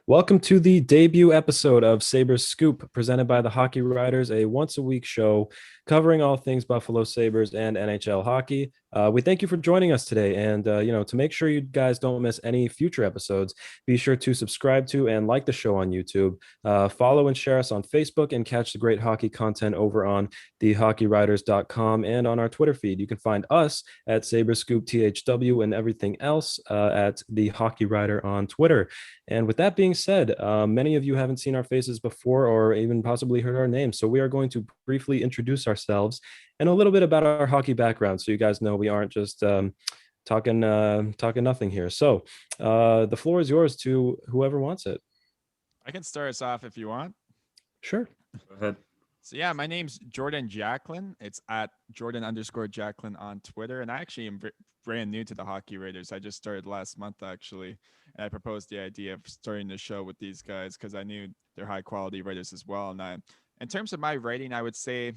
Welcome to the debut episode of Sabres Scoop, presented by the Hockey Writers, a once-a-week show covering all things Buffalo Sabres and NHL hockey. We thank you for joining us today, and to make sure you guys don't miss any future episodes, be sure to subscribe to and like the show on YouTube. Follow and share us on Facebook, and catch the great hockey content over on thehockeywriters.com and on our Twitter feed. You can find us at Sabres Scoop THW and everything else at the Hockey Writer on Twitter. And with that being said, many of you haven't seen our faces before or even possibly heard our names. So we are going to briefly introduce ourselves and a little bit about our hockey background, so you guys know we aren't just talking nothing here. So the floor is yours to whoever wants it. I can start us off if you want. Sure. Go ahead. So yeah, my name's Jordan Jacklin. It's at Jordan_Jacklin on Twitter. And I actually am brand new to the Hockey Raiders. I just started last month, actually. And I proposed the idea of starting the show with these guys because I knew they're high quality writers as well. And in terms of my writing, I would say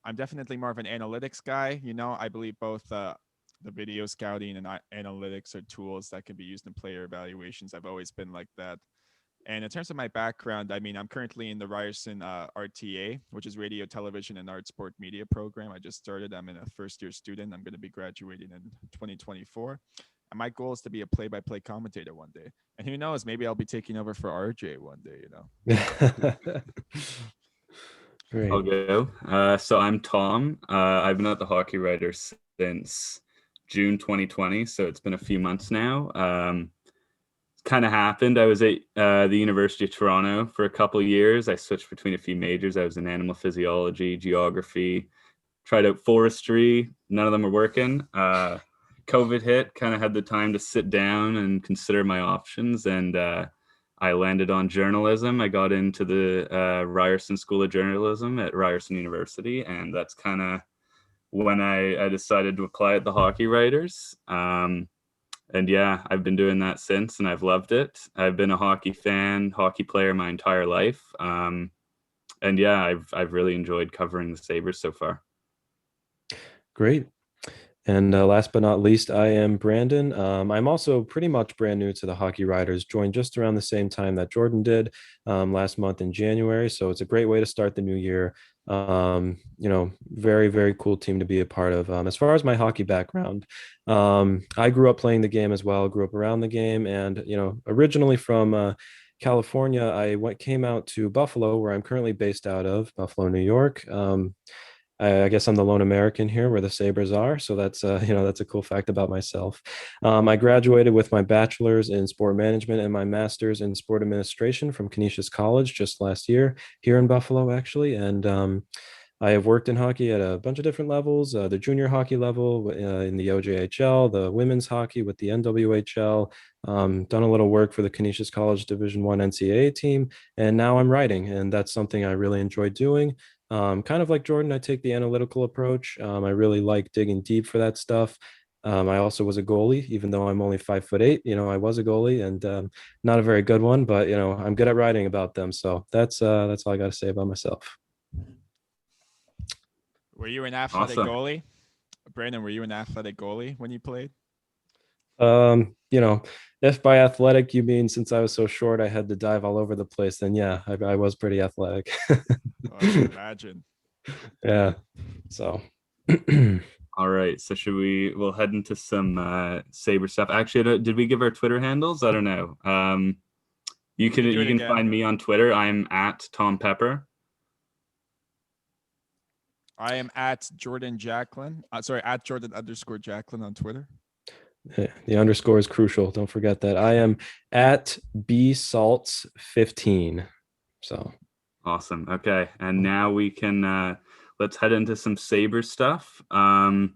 I'm definitely more of an analytics guy. I believe both the video scouting and analytics are tools that can be used in player evaluations. I've always been like that. And in terms of my background, I'm currently in the Ryerson RTA, which is Radio, Television, and Art Sport Media program. I just started. I'm a first-year student. I'm going to be graduating in 2024. And my goal is to be a play-by-play commentator one day. And who knows, maybe I'll be taking over for RJ one day, Great. I'll go. So I'm Tom. I've been at the Hockey Writers since June 2020, so it's been a few months now. Kind of happened. I was at the University of Toronto for a couple of years. I switched between a few majors. I was in animal physiology, geography, tried out forestry. None of them were working. COVID hit, kind of had the time to sit down and consider my options. And I landed on journalism. I got into the Ryerson School of Journalism at Ryerson University. And that's kind of when I decided to apply at the Hockey Writers. And yeah, I've been doing that since, and I've loved it. I've been a hockey fan, hockey player my entire life. And yeah, I've really enjoyed covering the Sabres so far. Great. And last but not least, I am Brandon. I'm also pretty much brand new to the Hockey Writers, joined just around the same time that Jordan did last month in January. So it's a great way to start the new year. Very, very cool team to be a part of. As far as my hockey background, I grew up playing the game as well, grew up around the game. And, originally from California, I came out to Buffalo, where I'm currently based out of, Buffalo, New York. I guess I'm the lone American here where the Sabres are. So that's a cool fact about myself. I graduated with my bachelor's in sport management and my master's in sport administration from Canisius College just last year here in Buffalo, actually. And I have worked in hockey at a bunch of different levels, the junior hockey level in the OJHL, the women's hockey with the NWHL, done a little work for the Canisius College Division I NCAA team, and now I'm writing, and that's something I really enjoy doing. Kind of like Jordan, I take the analytical approach. I really like digging deep for that stuff. I also was a goalie, even though I'm only 5'8". I was a goalie and not a very good one, but I'm good at writing about them. So that's all I got to say about myself. Were you an athletic goalie? Brandon, were you an athletic goalie when you played? If by athletic you mean since I was so short I had to dive all over the place, then yeah, I was pretty athletic. Oh, I can imagine. Yeah. So all right. So we'll head into some Sabre stuff. Actually, did we give our Twitter handles? I don't know. You can find me on Twitter. I'm at Tom Pepper. I am at Jordan Jacklin. At Jordan_Jacklin on Twitter. The underscore is crucial. Don't forget that. I am at bsalts15. So awesome. Okay, and now we can let's head into some Sabres stuff. So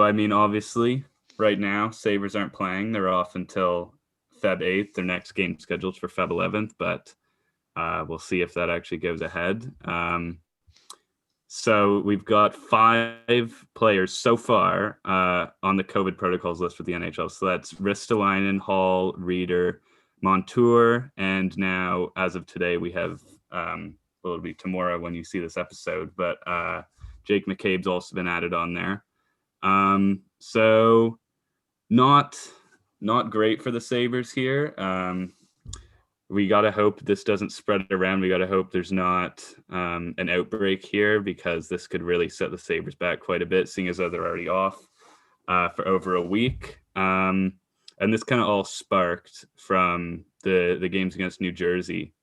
obviously, right now Sabres aren't playing. They're off until Feb 8th. Their next game scheduled for Feb 11th, but we'll see if that actually goes ahead. So we've got 5 players so far on the COVID protocols list for the NHL. So that's Ristolainen, Hall, Reader, Montour, and now as of today we have it'll be tomorrow when you see this episode, but Jake Mccabe's also been added on there. So not great for the Sabres here. we got to hope this doesn't spread around. We got to hope there's not an outbreak here, because this could really set the Sabres back quite a bit, seeing as though they're already off for over a week. And this kind of all sparked from the games against New Jersey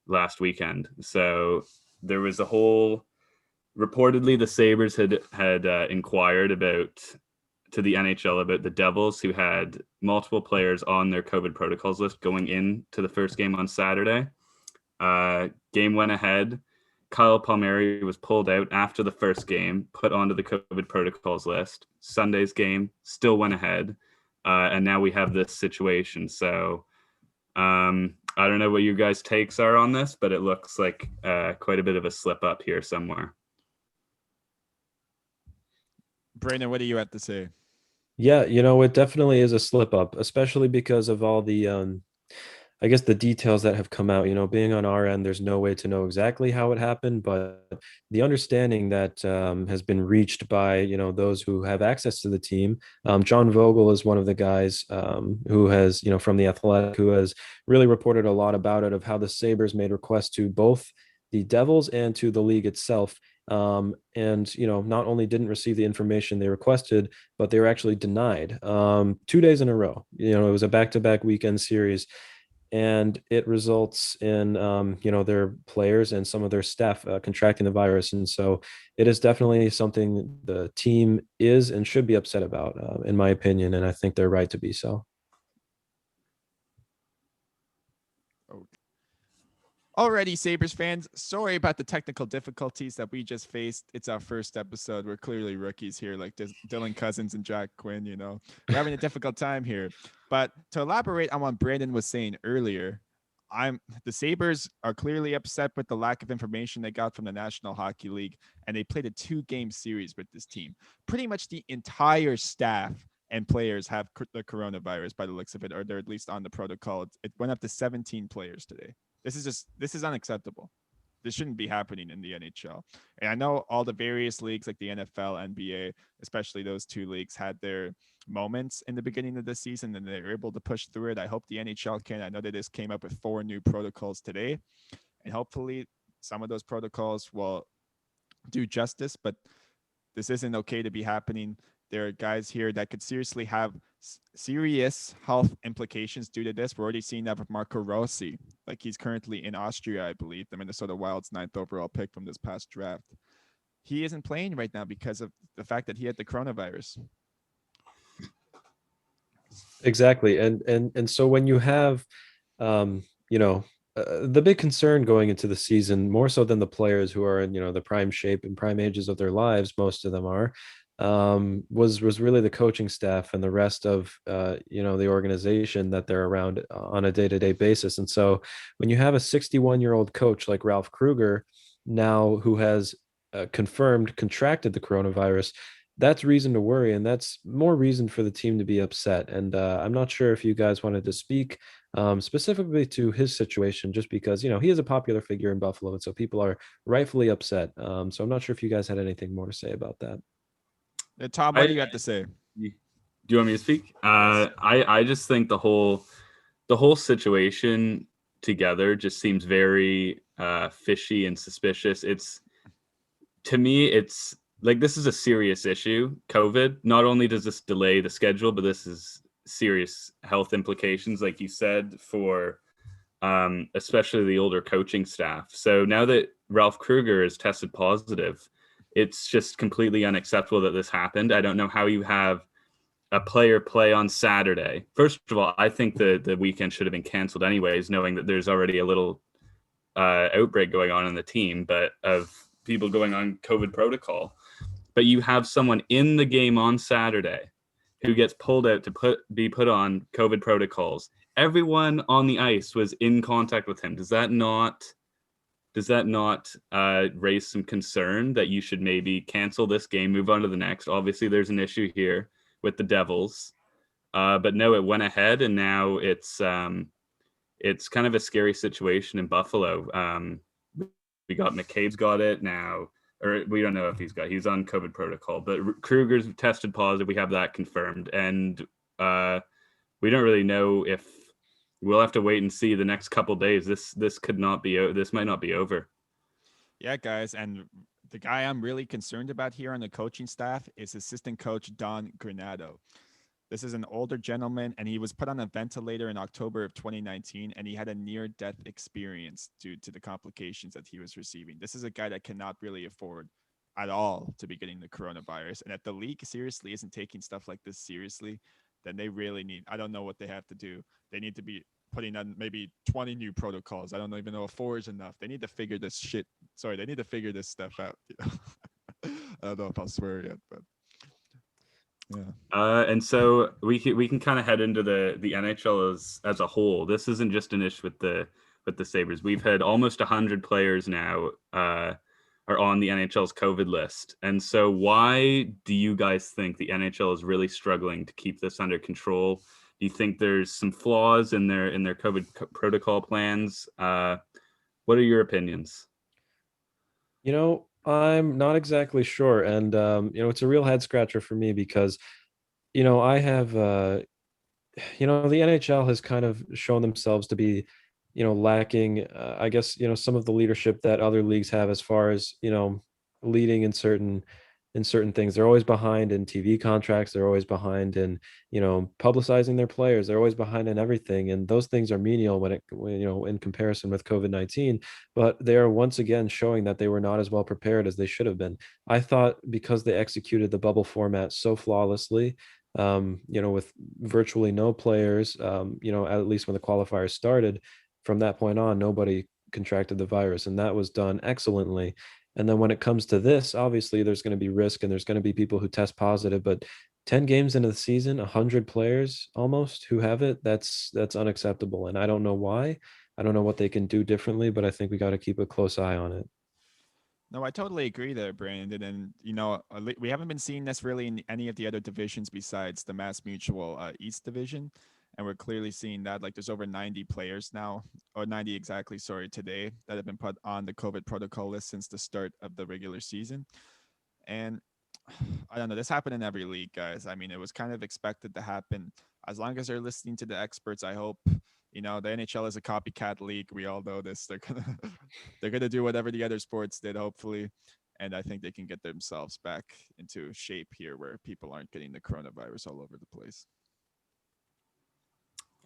last weekend. So there was a whole, reportedly the Sabres had inquired to the NHL about the Devils, who had multiple players on their COVID protocols list going into the first game on Saturday. Game went ahead. Kyle Palmieri was pulled out after the first game, put onto the COVID protocols list. Sunday's game still went ahead. And now we have this situation. So I don't know what you guys' takes are on this, but it looks like quite a bit of a slip up here somewhere. Brandon, what do you have to say? Yeah, it definitely is a slip up, especially because of all the I guess the details that have come out. Being on our end, there's no way to know exactly how it happened, but the understanding that has been reached by those who have access to the team. John Vogel is one of the guys who has from the Athletic, who has really reported a lot about it, of how the Sabres made requests to both the Devils and to the league itself. And not only didn't receive the information they requested, but they were actually denied 2 days in a row. It was a back-to-back weekend series, and it results in their players and some of their staff contracting the virus. And so it is definitely something the team is and should be upset about, in my opinion, and I think they're right to be so. Alrighty, Sabres fans, sorry about the technical difficulties that we just faced. It's our first episode. We're clearly rookies here, like Dylan Cousins and Jack Quinn, We're having a difficult time here. But to elaborate on what Brandon was saying earlier, the Sabres are clearly upset with the lack of information they got from the National Hockey League, and they played a 2-game series with this team. Pretty much the entire staff and players have the coronavirus by the looks of it, or they're at least on the protocol. It went up to 17 players today. This is unacceptable. This shouldn't be happening in the NHL. And I know all the various leagues like the NFL, NBA, especially those two leagues, had their moments in the beginning of the season and they were able to push through it. I hope the NHL can. I know they just came up with 4 new protocols today, and hopefully some of those protocols will do justice, but this isn't okay to be happening. There are guys here that could seriously have serious health implications due to this. We're already seeing that with Marco Rossi. Like, he's currently in Austria, I believe, the Minnesota Wild's 9th overall pick from this past draft. He isn't playing right now because of the fact that he had the coronavirus. Exactly. And so when you have the big concern going into the season, more so than the players who are in the prime shape and prime ages of their lives, most of them are, was really the coaching staff and the rest of the organization that they're around on a day-to-day basis. And so when you have a 61-year-old coach like Ralph Kruger now, who has confirmed contracted the coronavirus, that's reason to worry, and that's more reason for the team to be upset. And I'm not sure if you guys wanted to speak specifically to his situation, just because he is a popular figure in Buffalo, and so people are rightfully upset. So I'm not sure if you guys had anything more to say about that. Tom, what do you have to say? Do you want me to speak? I just think the whole situation together just seems very fishy and suspicious. To me, it's like, this is a serious issue. COVID, not only does this delay the schedule, but this is serious health implications, like you said, for especially the older coaching staff. So now that Ralph Kruger is tested positive, it's just completely unacceptable that this happened. I don't know how you have a player play on Saturday. First of all, I think the weekend should have been canceled anyways, knowing that there's already a little outbreak going on in the team, but of people going on COVID protocol. But you have someone in the game on Saturday who gets pulled out to be put on COVID protocols. Everyone on the ice was in contact with him. Does that not raise some concern that you should maybe cancel this game, move on to the next? Obviously, there's an issue here with the Devils, but no, it went ahead, and now it's kind of a scary situation in Buffalo. We got McCabe's got it now, or we don't know if he's on COVID protocol, but Kruger's tested positive. We have that confirmed, and we don't really know if we'll have to wait and see the next couple days. This could not be. This might not be over. Yeah, guys, and the guy I'm really concerned about here on the coaching staff is assistant coach Don Granado. This is an older gentleman, and he was put on a ventilator in October of 2019, and he had a near-death experience due to the complications that he was receiving. This is a guy that cannot really afford at all to be getting the coronavirus. And if the league seriously isn't taking stuff like this seriously, then they really need, I don't know what they have to do. They need to be putting on maybe 20 new protocols. I don't even know if 4 is enough. They need to figure this shit. Sorry, they need to figure this stuff out. I don't know if I'll swear yet, but yeah. And so we can kind of head into the NHL as a whole. This isn't just an issue with the Sabres. We've had almost 100 players now are on the NHL's COVID list. And so why do you guys think the NHL is really struggling to keep this under control? Do you think there's some flaws in their COVID protocol plans? What are your opinions? I'm not exactly sure. And, it's a real head scratcher for me because, I have, the NHL has kind of shown themselves to be, lacking, I guess, some of the leadership that other leagues have as far as, leading in certain things. They're always behind in TV contracts. They're always behind in, publicizing their players. They're always behind in everything. And those things are menial in comparison with COVID-19, but they are once again showing that they were not as well prepared as they should have been. I thought because they executed the bubble format so flawlessly, with virtually no players, at least when the qualifiers started, from that point on, nobody contracted the virus, and that was done excellently. And then when it comes to this, obviously there's going to be risk and there's going to be people who test positive, but 10 games into the season, 100 players almost who have it, that's unacceptable. And I don't know why. I don't know what they can do differently, but I think we got to keep a close eye on it. No, I totally agree there, Brandon. And, we haven't been seeing this really in any of the other divisions besides the Mass Mutual East Division. And we're clearly seeing that like there's over 90 players now, or 90 exactly, sorry, today that have been put on the COVID protocol list since the start of the regular season. And I don't know, this happened in every league, guys. I mean, it was kind of expected to happen. As long as they're listening to the experts, I hope, the NHL is a copycat league. We all know this. They're gonna do whatever the other sports did, hopefully. And I think they can get themselves back into shape here where people aren't getting the coronavirus all over the place.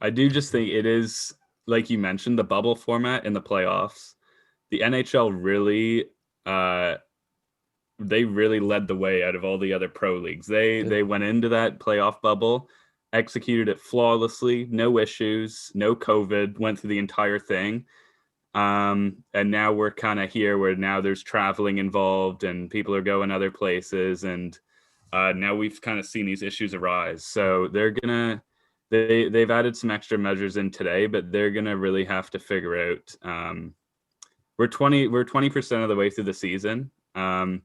I do just think it is, like you mentioned, the bubble format in the playoffs. The NHL really, they really led the way out of all the other pro leagues. They went into that playoff bubble, executed it flawlessly, no issues, no COVID, went through the entire thing. And now we're kind of here where now there's traveling involved and people are going other places. And now we've kind of seen these issues arise. So they've added some extra measures in today, but they're going to really have to figure out. We're 20% of the way through the season. The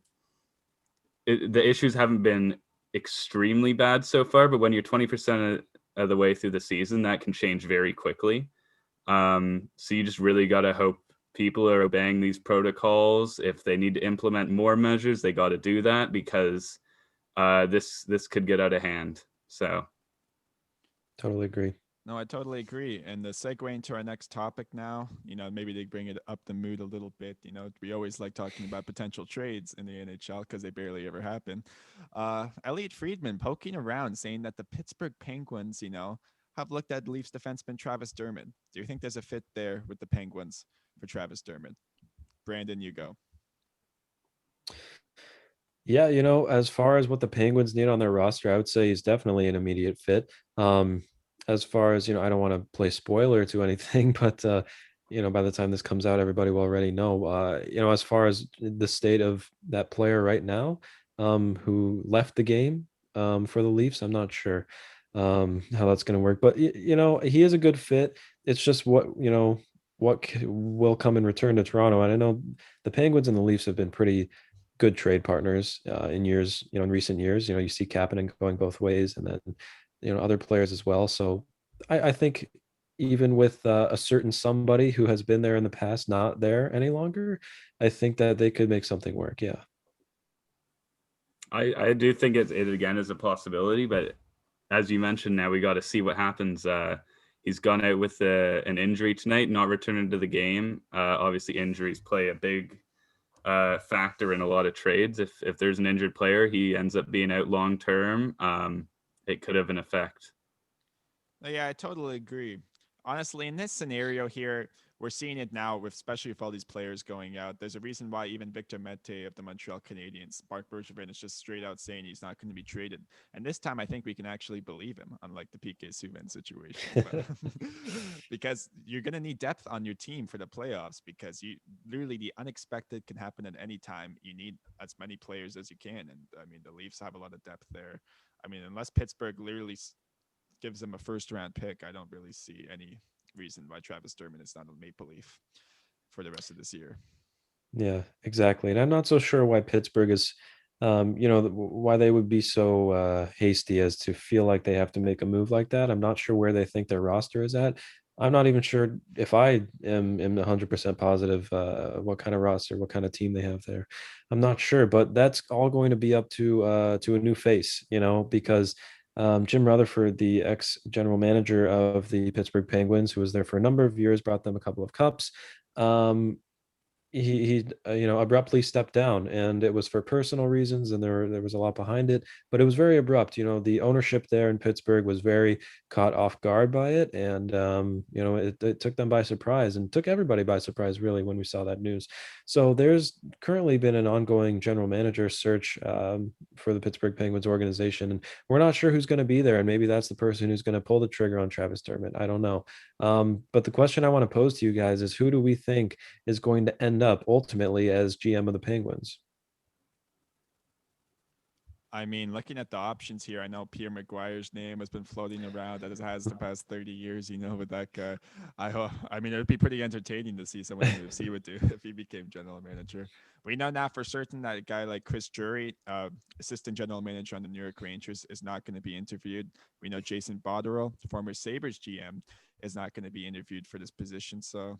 issues haven't been extremely bad so far, but when you're 20% of the way through the season, that can change very quickly. So you just really got to hope people are obeying these protocols. If they need to implement more measures, they got to do that because this could get out of hand. So Totally agree. No, I totally agree. And the segue into our next topic now, maybe they bring it up the mood a little bit. We always like talking about potential trades in the NHL because they barely ever happen. Elliot Friedman poking around saying that the Pittsburgh Penguins, have looked at Leafs defenseman Travis Dermott. Do you think there's a fit there with the Penguins for Travis Dermott? Brandon, you go. Yeah, as far as what the Penguins need on their roster, I would say he's definitely an immediate fit. As far as, I don't want to play spoiler to anything, but, by the time this comes out, everybody will already know, as far as the state of that player right now, who left the game for the Leafs, I'm not sure how that's going to work. But, he is a good fit. It's just what will come in return to Toronto. And I know the Penguins and the Leafs have been pretty good trade partners in years, in recent years. You see Kapanen going both ways, and then other players as well. So I think even with a certain somebody who has been there in the past not there any longer, I think that they could make something work. Yeah. I do think it again is a possibility, but as you mentioned, now we got to see what happens He's gone out with an injury tonight, not returning to the game. Obviously, injuries play a big factor in a lot of trades. If there's an injured player, he ends up being out long term. It could have an effect. Yeah, I totally agree. Honestly, in this scenario here, we're seeing it now, with especially with all these players going out. There's a reason why even Victor Mete of the Montreal Canadiens, Mark Bergevin is just straight out saying he's not going to be traded. And this time, I think we can actually believe him, unlike the PK Subban situation, because you're going to need depth on your team for the playoffs. Because you literally the unexpected can happen at any time. You need as many players as you can, and I mean the Leafs have a lot of depth there. I mean, unless Pittsburgh literally gives them a first round pick, I don't really see any reason why Travis Dermott is not a Maple Leaf for the rest of this year. Yeah, exactly. And I'm not so sure why Pittsburgh is, why they would be so hasty as to feel like they have to make a move like that. I'm not sure where they think their roster is at. I'm not even sure if I am 100% positive what kind of roster, what kind of team they have there. I'm not sure, but that's all going to be up to a new face, because Jim Rutherford, the ex general manager of the Pittsburgh Penguins, who was there for a number of years, brought them a couple of cups. Um, he abruptly stepped down, and it was for personal reasons, and there was a lot behind it, but it was very abrupt. The ownership there in Pittsburgh was very caught off guard by it, and it took them by surprise, and took everybody by surprise, really, when we saw that news. So there's currently been an ongoing general manager search for the Pittsburgh Penguins organization, and we're not sure who's going to be there, and maybe that's the person who's going to pull the trigger on Travis Dermott. I don't know. But the question I want to pose to you guys is, who do we think is going to end up ultimately as GM of the Penguins? I mean, looking at the options here, I know Pierre McGuire's name has been floating around as it has the past 30 years, with that guy. I mean, it would be pretty entertaining to see someone in the would do if he became general manager. We know now for certain that a guy like Chris Drury, assistant general manager on the New York Rangers, is not going to be interviewed. We know Jason Botterill, former Sabres GM, is not going to be interviewed for this position. So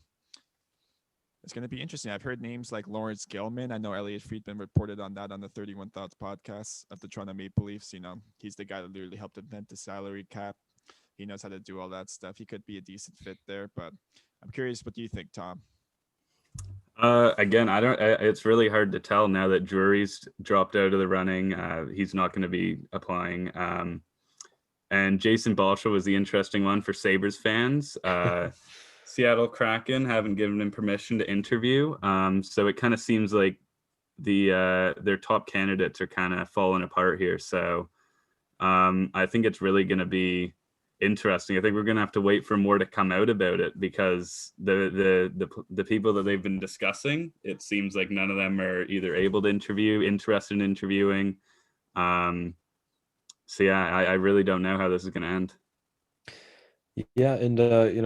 it's going to be interesting. I've heard names like Lawrence Gilman. I know Elliot Friedman reported on that on the 31 Thoughts podcast of the Toronto Maple Leafs. He's the guy that literally helped invent the salary cap. He knows how to do all that stuff. He could be a decent fit there, but I'm curious, what do you think, Tom? Again, it's really hard to tell now that Drury's dropped out of the running. He's not going to be applying. And Jason Botterill was the interesting one for Sabres fans. Seattle Kraken haven't given him permission to interview. So it kind of seems like their top candidates are kind of falling apart here. So I think it's really going to be interesting. I think we're going to have to wait for more to come out about it, because the people that they've been discussing, it seems like none of them are either able to interview, interested in interviewing. So yeah, I really don't know how this is going to end. Yeah, and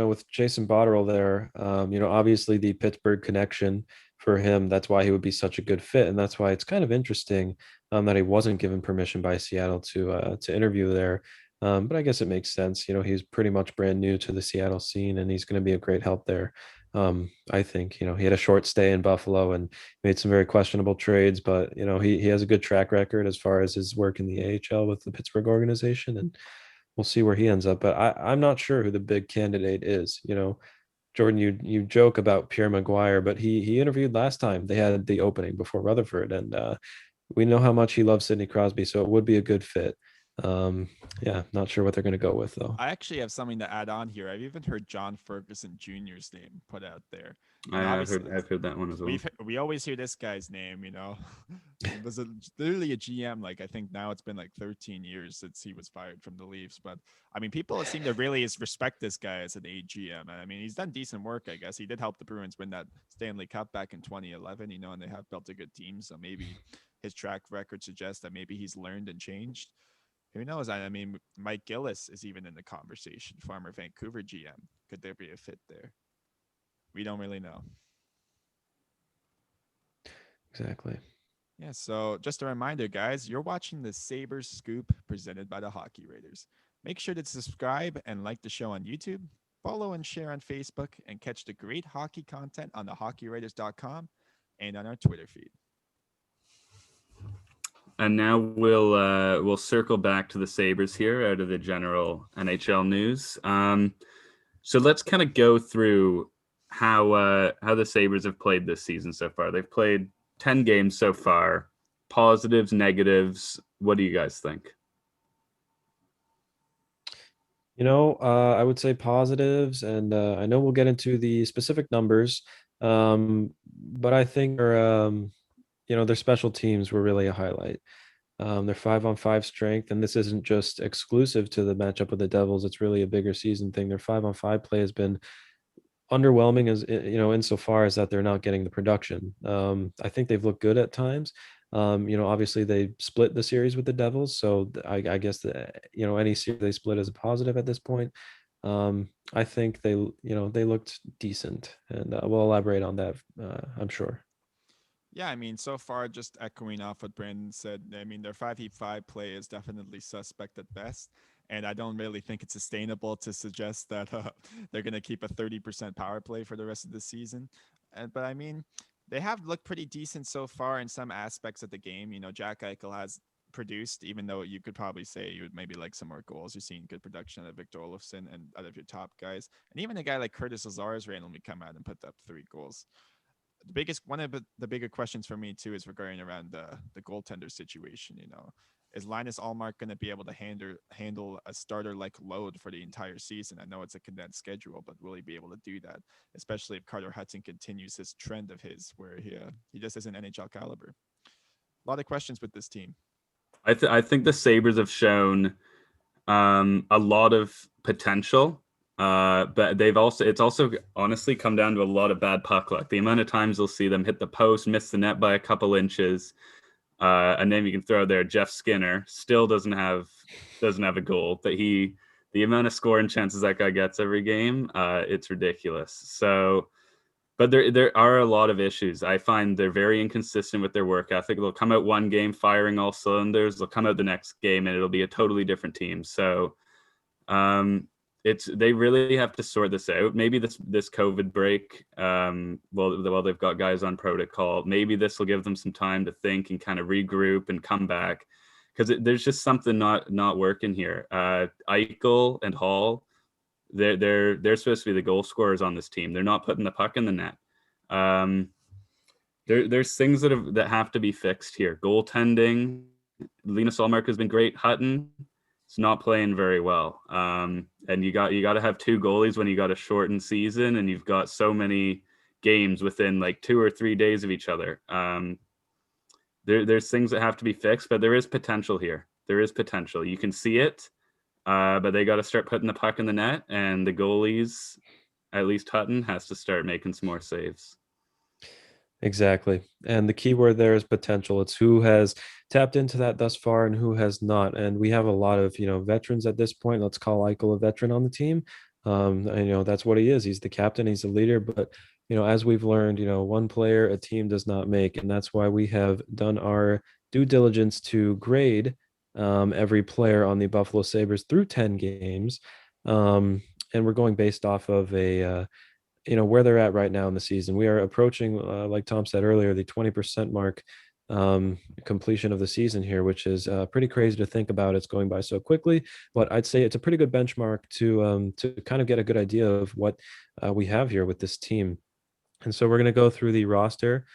with Jason Botterill there, obviously the Pittsburgh connection for him, that's why he would be such a good fit, and that's why it's kind of interesting that he wasn't given permission by Seattle to interview there. But I guess it makes sense. He's pretty much brand new to the Seattle scene, and he's going to be a great help there. I think, he had a short stay in Buffalo and made some very questionable trades, but he has a good track record as far as his work in the AHL with the Pittsburgh organization, and we'll see where he ends up. But I'm not sure who the big candidate is. Jordan, you joke about Pierre McGuire, but he interviewed last time they had the opening before Rutherford, and we know how much he loves Sidney Crosby, so it would be a good fit. Yeah, not sure what they're going to go with, though. I actually have something to add on here. I've even heard John Ferguson Jr.'s name put out there. I've heard that one as well. We always hear this guy's name, It was literally a GM. Like, I think now it's been like 13 years since he was fired from the Leafs. But I mean, people seem to really respect this guy as an AGM. I mean, he's done decent work, I guess. He did help the Bruins win that Stanley Cup back in 2011, and they have built a good team. So maybe his track record suggests that maybe he's learned and changed. Who knows? I mean, Mike Gillis is even in the conversation, former Vancouver GM. Could there be a fit there? We don't really know. Exactly. Yeah, so just a reminder, guys, you're watching the Sabres Scoop presented by the Hockey Raiders. Make sure to subscribe and like the show on YouTube, follow and share on Facebook, and catch the great hockey content on thehockeyraiders.com and on our Twitter feed. And now we'll circle back to the Sabres here out of the general NHL news. So let's kind of go through how the Sabres have played this season so far. They've played 10 games so far. Positives, negatives. What do you guys think? I would say positives, and I know we'll get into the specific numbers, but I think their special teams were really a highlight. Their 5-on-5 strength, and this isn't just exclusive to the matchup with the Devils. It's really a bigger season thing. Their 5-on-5 play has been underwhelming, as insofar as that they're not getting the production. I think they've looked good at times. Obviously they split the series with the Devils, so I guess that any series they split is a positive at this point. I think they looked decent, and we'll elaborate on that, I'm sure. Yeah, I mean, so far, just echoing off what Brandon said, I mean, their 5v5 play is definitely suspect at best. And I don't really think it's sustainable to suggest that they're going to keep a 30% power play for the rest of the season. But I mean, they have looked pretty decent so far in some aspects of the game. Jack Eichel has produced, even though you could probably say you would maybe like some more goals. You're seeing good production out of Victor Olufsen and out of your top guys. And even a guy like Curtis Lazar has randomly come out and put up 3 goals. One of the bigger questions for me too is regarding around the goaltender situation. Is Linus Allmark going to be able to handle a starter like load for the entire season? I know it's a condensed schedule, but will he be able to do that? Especially if Carter Hutton continues his trend of his, where he just isn't NHL caliber. A lot of questions with this team. I think the Sabres have shown a lot of potential. But it's also honestly come down to a lot of bad puck luck. The amount of times you'll see them hit the post, miss the net by a couple inches, and then you can throw there Jeff Skinner still doesn't have a goal. But the amount of scoring chances that guy gets every game, it's ridiculous. So, but there are a lot of issues. I find they're very inconsistent with their work ethic. They'll come out one game firing all cylinders. They'll come out the next game and it'll be a totally different team. So. They really have to sort this out. Maybe this COVID break, while they've got guys on protocol, maybe this will give them some time to think and kind of regroup and come back, because there's just something not working here. Eichel and Hall, they're supposed to be the goal scorers on this team. They're not putting the puck in the net. There's things that have to be fixed here. Goaltending, Linus Allmark has been great. Hutton, it's not playing very well. And you got to have 2 goalies when you got a shortened season and you've got so many games within like 2 or 3 days of each other. There's things that have to be fixed, but there is potential here. There is potential. You can see it, but they got to start putting the puck in the net, and the goalies, at least Hutton, has to start making some more saves. Exactly. And the key word there is potential. It's who has tapped into that thus far and who has not. And we have a lot of, veterans at this point. Let's call Eichel a veteran on the team. That's what he is. He's the captain, he's the leader. But, as we've learned, one player a team does not make. And that's why we have done our due diligence to grade every player on the Buffalo Sabres through 10 games. And we're going based off of where they're at right now in the season. We are approaching, like Tom said earlier, the 20% mark completion of the season here, which is pretty crazy to think about. It's going by so quickly, but I'd say it's a pretty good benchmark to kind of get a good idea of what we have here with this team. And so we're going to go through the roster.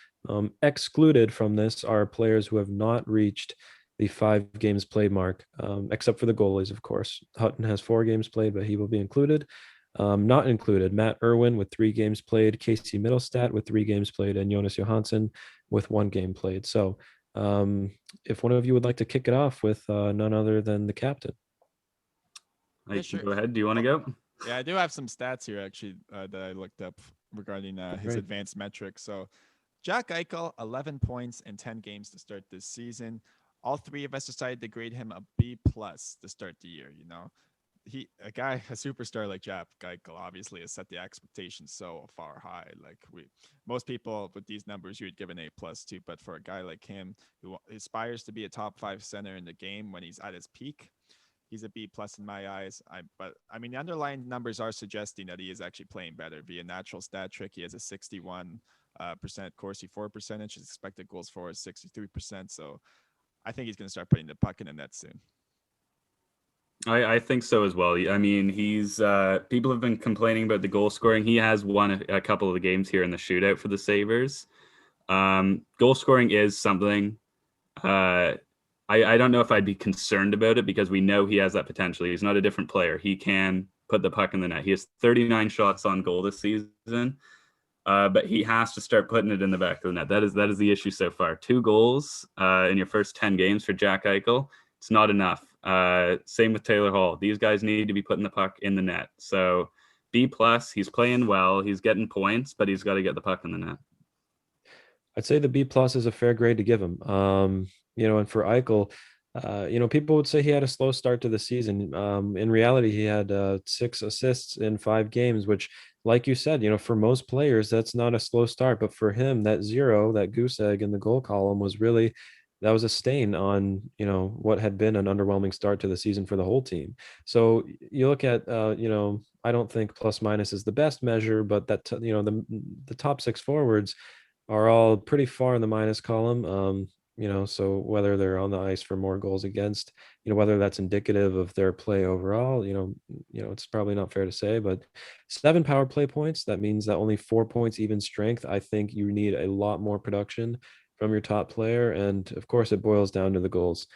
Excluded from this are players who have not reached the 5 games played mark, except for the goalies, of course. Hutton has 4 games played, but he will be included. Not included, Matt Irwin with 3 games played, Casey Middlestat with 3 games played, and Jonas Johansson with 1 game played. So if one of you would like to kick it off with none other than the captain. Yeah, sure. Go ahead. Do you want to go? Yeah, I do have some stats here actually that I looked up regarding his advanced metrics. So Jack Eichel, 11 points in 10 games to start this season. All 3 of us decided to grade him a B+ to start the year. A superstar like Jack Eichel obviously has set the expectations so far high. Like most people with these numbers, you would give an A+ to, but for a guy like him who aspires to be a top 5 center in the game when he's at his peak, he's a B+ in my eyes. But the underlying numbers are suggesting that he is actually playing better via natural stat trick. He has a 61% Corsi for percentage. His expected goals for is 63%. So I think he's going to start putting the puck in the net soon. I think so as well. I mean, he's people have been complaining about the goal scoring. He has won a couple of the games here in the shootout for the Sabres. Goal scoring is something. Uh, I don't know if I'd be concerned about it because we know he has that potential. He's not a different player. He can put the puck in the net. He has 39 shots on goal this season, but he has to start putting it in the back of the net. That is the issue so far. 2 goals in your first 10 games for Jack Eichel. It's not enough. Same with Taylor Hall. These guys need to be putting the puck in the net. So B plus. He's playing well. He's getting points, but he's got to get the puck in the net. I'd say the B plus is a fair grade to give him. And for Eichel, people would say he had a slow start to the season. In reality, he had 6 assists in 5 games, which, like you said, for most players, that's not a slow start. But for him, that 0, that goose egg in the goal column that was a stain on, what had been an underwhelming start to the season for the whole team. So you look at, I don't think plus minus is the best measure, but the top 6 forwards are all pretty far in the minus column. So whether they're on the ice for more goals against, whether that's indicative of their play overall, it's probably not fair to say, but 7 power play points, that means that only 4 points even strength. I think you need a lot more production from your top player. And of course it boils down to the goals.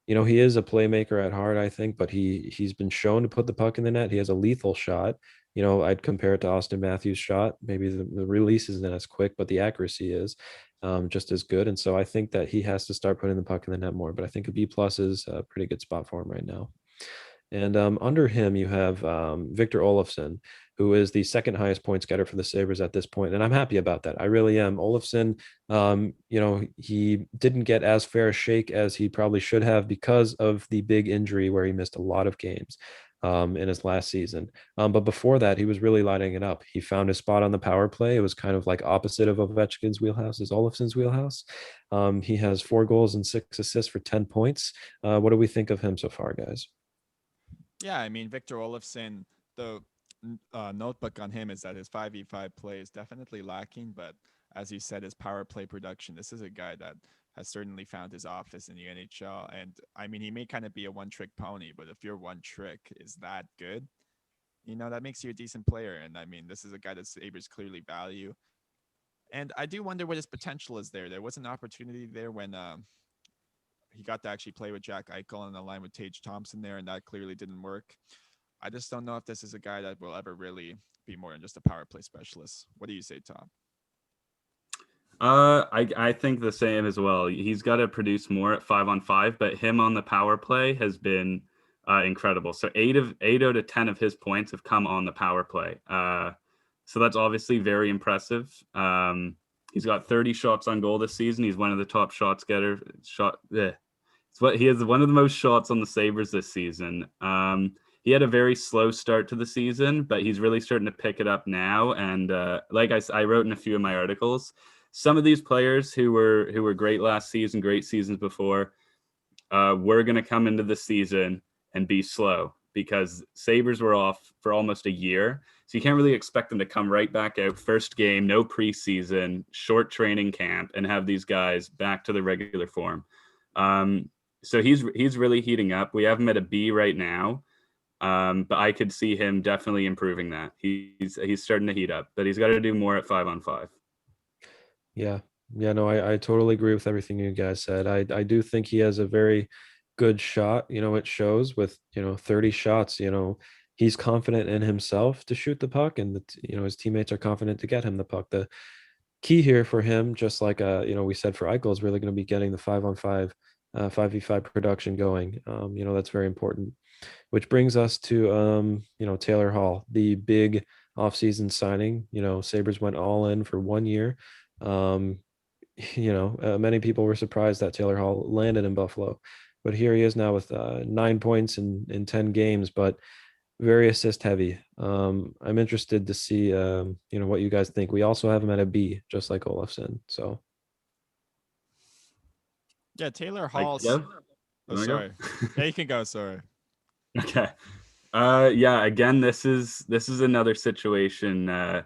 He is a playmaker at heart, I think, but he's been shown to put the puck in the net. He has a lethal shot. I'd compare it to Austin Matthews' shot. Maybe the release isn't as quick, but the accuracy is just as good. And so I think that he has to start putting the puck in the net more. But I think a B plus is a pretty good spot for him right now. And under him, you have Victor Olufsen, who is the second highest points getter for the Sabres at this point. And I'm happy about that. I really am. Olufsen, he didn't get as fair a shake as he probably should have because of the big injury where he missed a lot of games in his last season. But before that, he was really lighting it up. He found his spot on the power play. It was kind of like opposite of Ovechkin's wheelhouse is Olufsen's wheelhouse. He has 4 goals and 6 assists for 10 points. What do we think of him so far, guys? Yeah, I mean, Victor Olufsen, the notebook on him is that his 5v5 play is definitely lacking, but as you said, his power play production, this is a guy that has certainly found his office in the NHL. And I mean, he may kind of be a one-trick pony, but if your one trick is that good, that makes you a decent player. And I mean, this is a guy that Sabres clearly value. And I do wonder what his potential is there. There was an opportunity there when he got to actually play with Jack Eichel on the line with Tate Thompson there, and that clearly didn't work. I just don't know if this is a guy that will ever really be more than just a power play specialist. What do you say, Tom? I think the same as well. He's got to produce more at 5-on-5, but him on the power play has been incredible. So 8 out of 10 of his points have come on the power play. So that's obviously very impressive. He's got 30 shots on goal this season. He's one of the top shots getter. He has one of the most shots on the Sabres this season. He had a very slow start to the season, but he's really starting to pick it up now. And like I wrote in a few of my articles, some of these players who were great last season, great seasons before, were going to come into the season and be slow because Sabres were off for almost a year. So you can't really expect them to come right back out, first game, no preseason, short training camp, and have these guys back to the regular form. So he's really heating up. We have him at a B right now, but I could see him definitely improving that. He's starting to heat up, but he's got to do more at 5-on-5. Yeah. Yeah, no, I totally agree with everything you guys said. I do think he has a very good shot. It shows with, 30 shots, he's confident in himself to shoot the puck, and his teammates are confident to get him the puck. The key here for him, just like we said for Eichel, is really going to be getting the 5-on-5 5v5 production going. That's very important, which brings us to Taylor Hall, the big offseason signing. Sabres went all in for 1 year. Many people were surprised that Taylor Hall landed in Buffalo, but here he is now with 9 points in 10 games, but very assist heavy. I'm interested to see, what you guys think. We also have him at a B, just like Olufsen. So. Yeah, Taylor Hall's. Oh, sorry. Yeah, you can go. Sorry. Okay. Yeah. Again, this is another situation like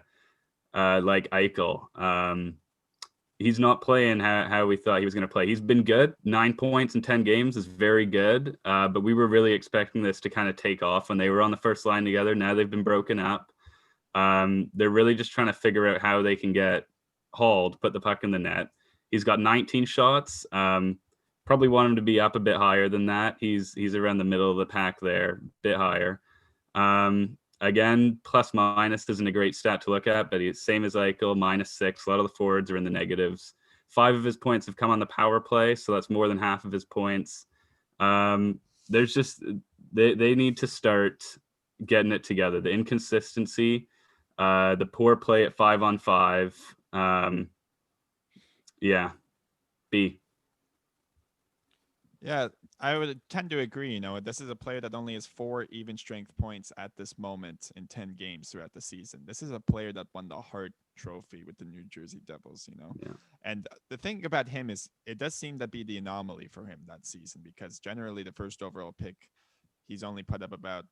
Eichel. he's not playing how we thought he was going to play. He's been good. 9 points in 10 games is very good. But we were really expecting this to kind of take off when they were on the first line together. Now they've been broken up. They're really just trying to figure out how they can get Hall to put the puck in the net. He's got 19 shots. Probably want him to be up a bit higher than that. He's around the middle of the pack there, a bit higher. Again, plus minus isn't a great stat to look at, but he's same as Eichel, -6. A lot of the forwards are in the negatives. 5 of his points have come on the power play, so that's more than half of his points. There's just they need to start getting it together. The inconsistency, the poor play at 5-on-5. Yeah, B. Yeah, I would tend to agree. You know, this is a player that only has 4 even strength points at this moment in 10 games throughout the season. This is a player that won the Hart Trophy with the New Jersey Devils, you know. Yeah. And the thing about him is it does seem to be the anomaly for him that season, because generally the first overall pick, he's only put up about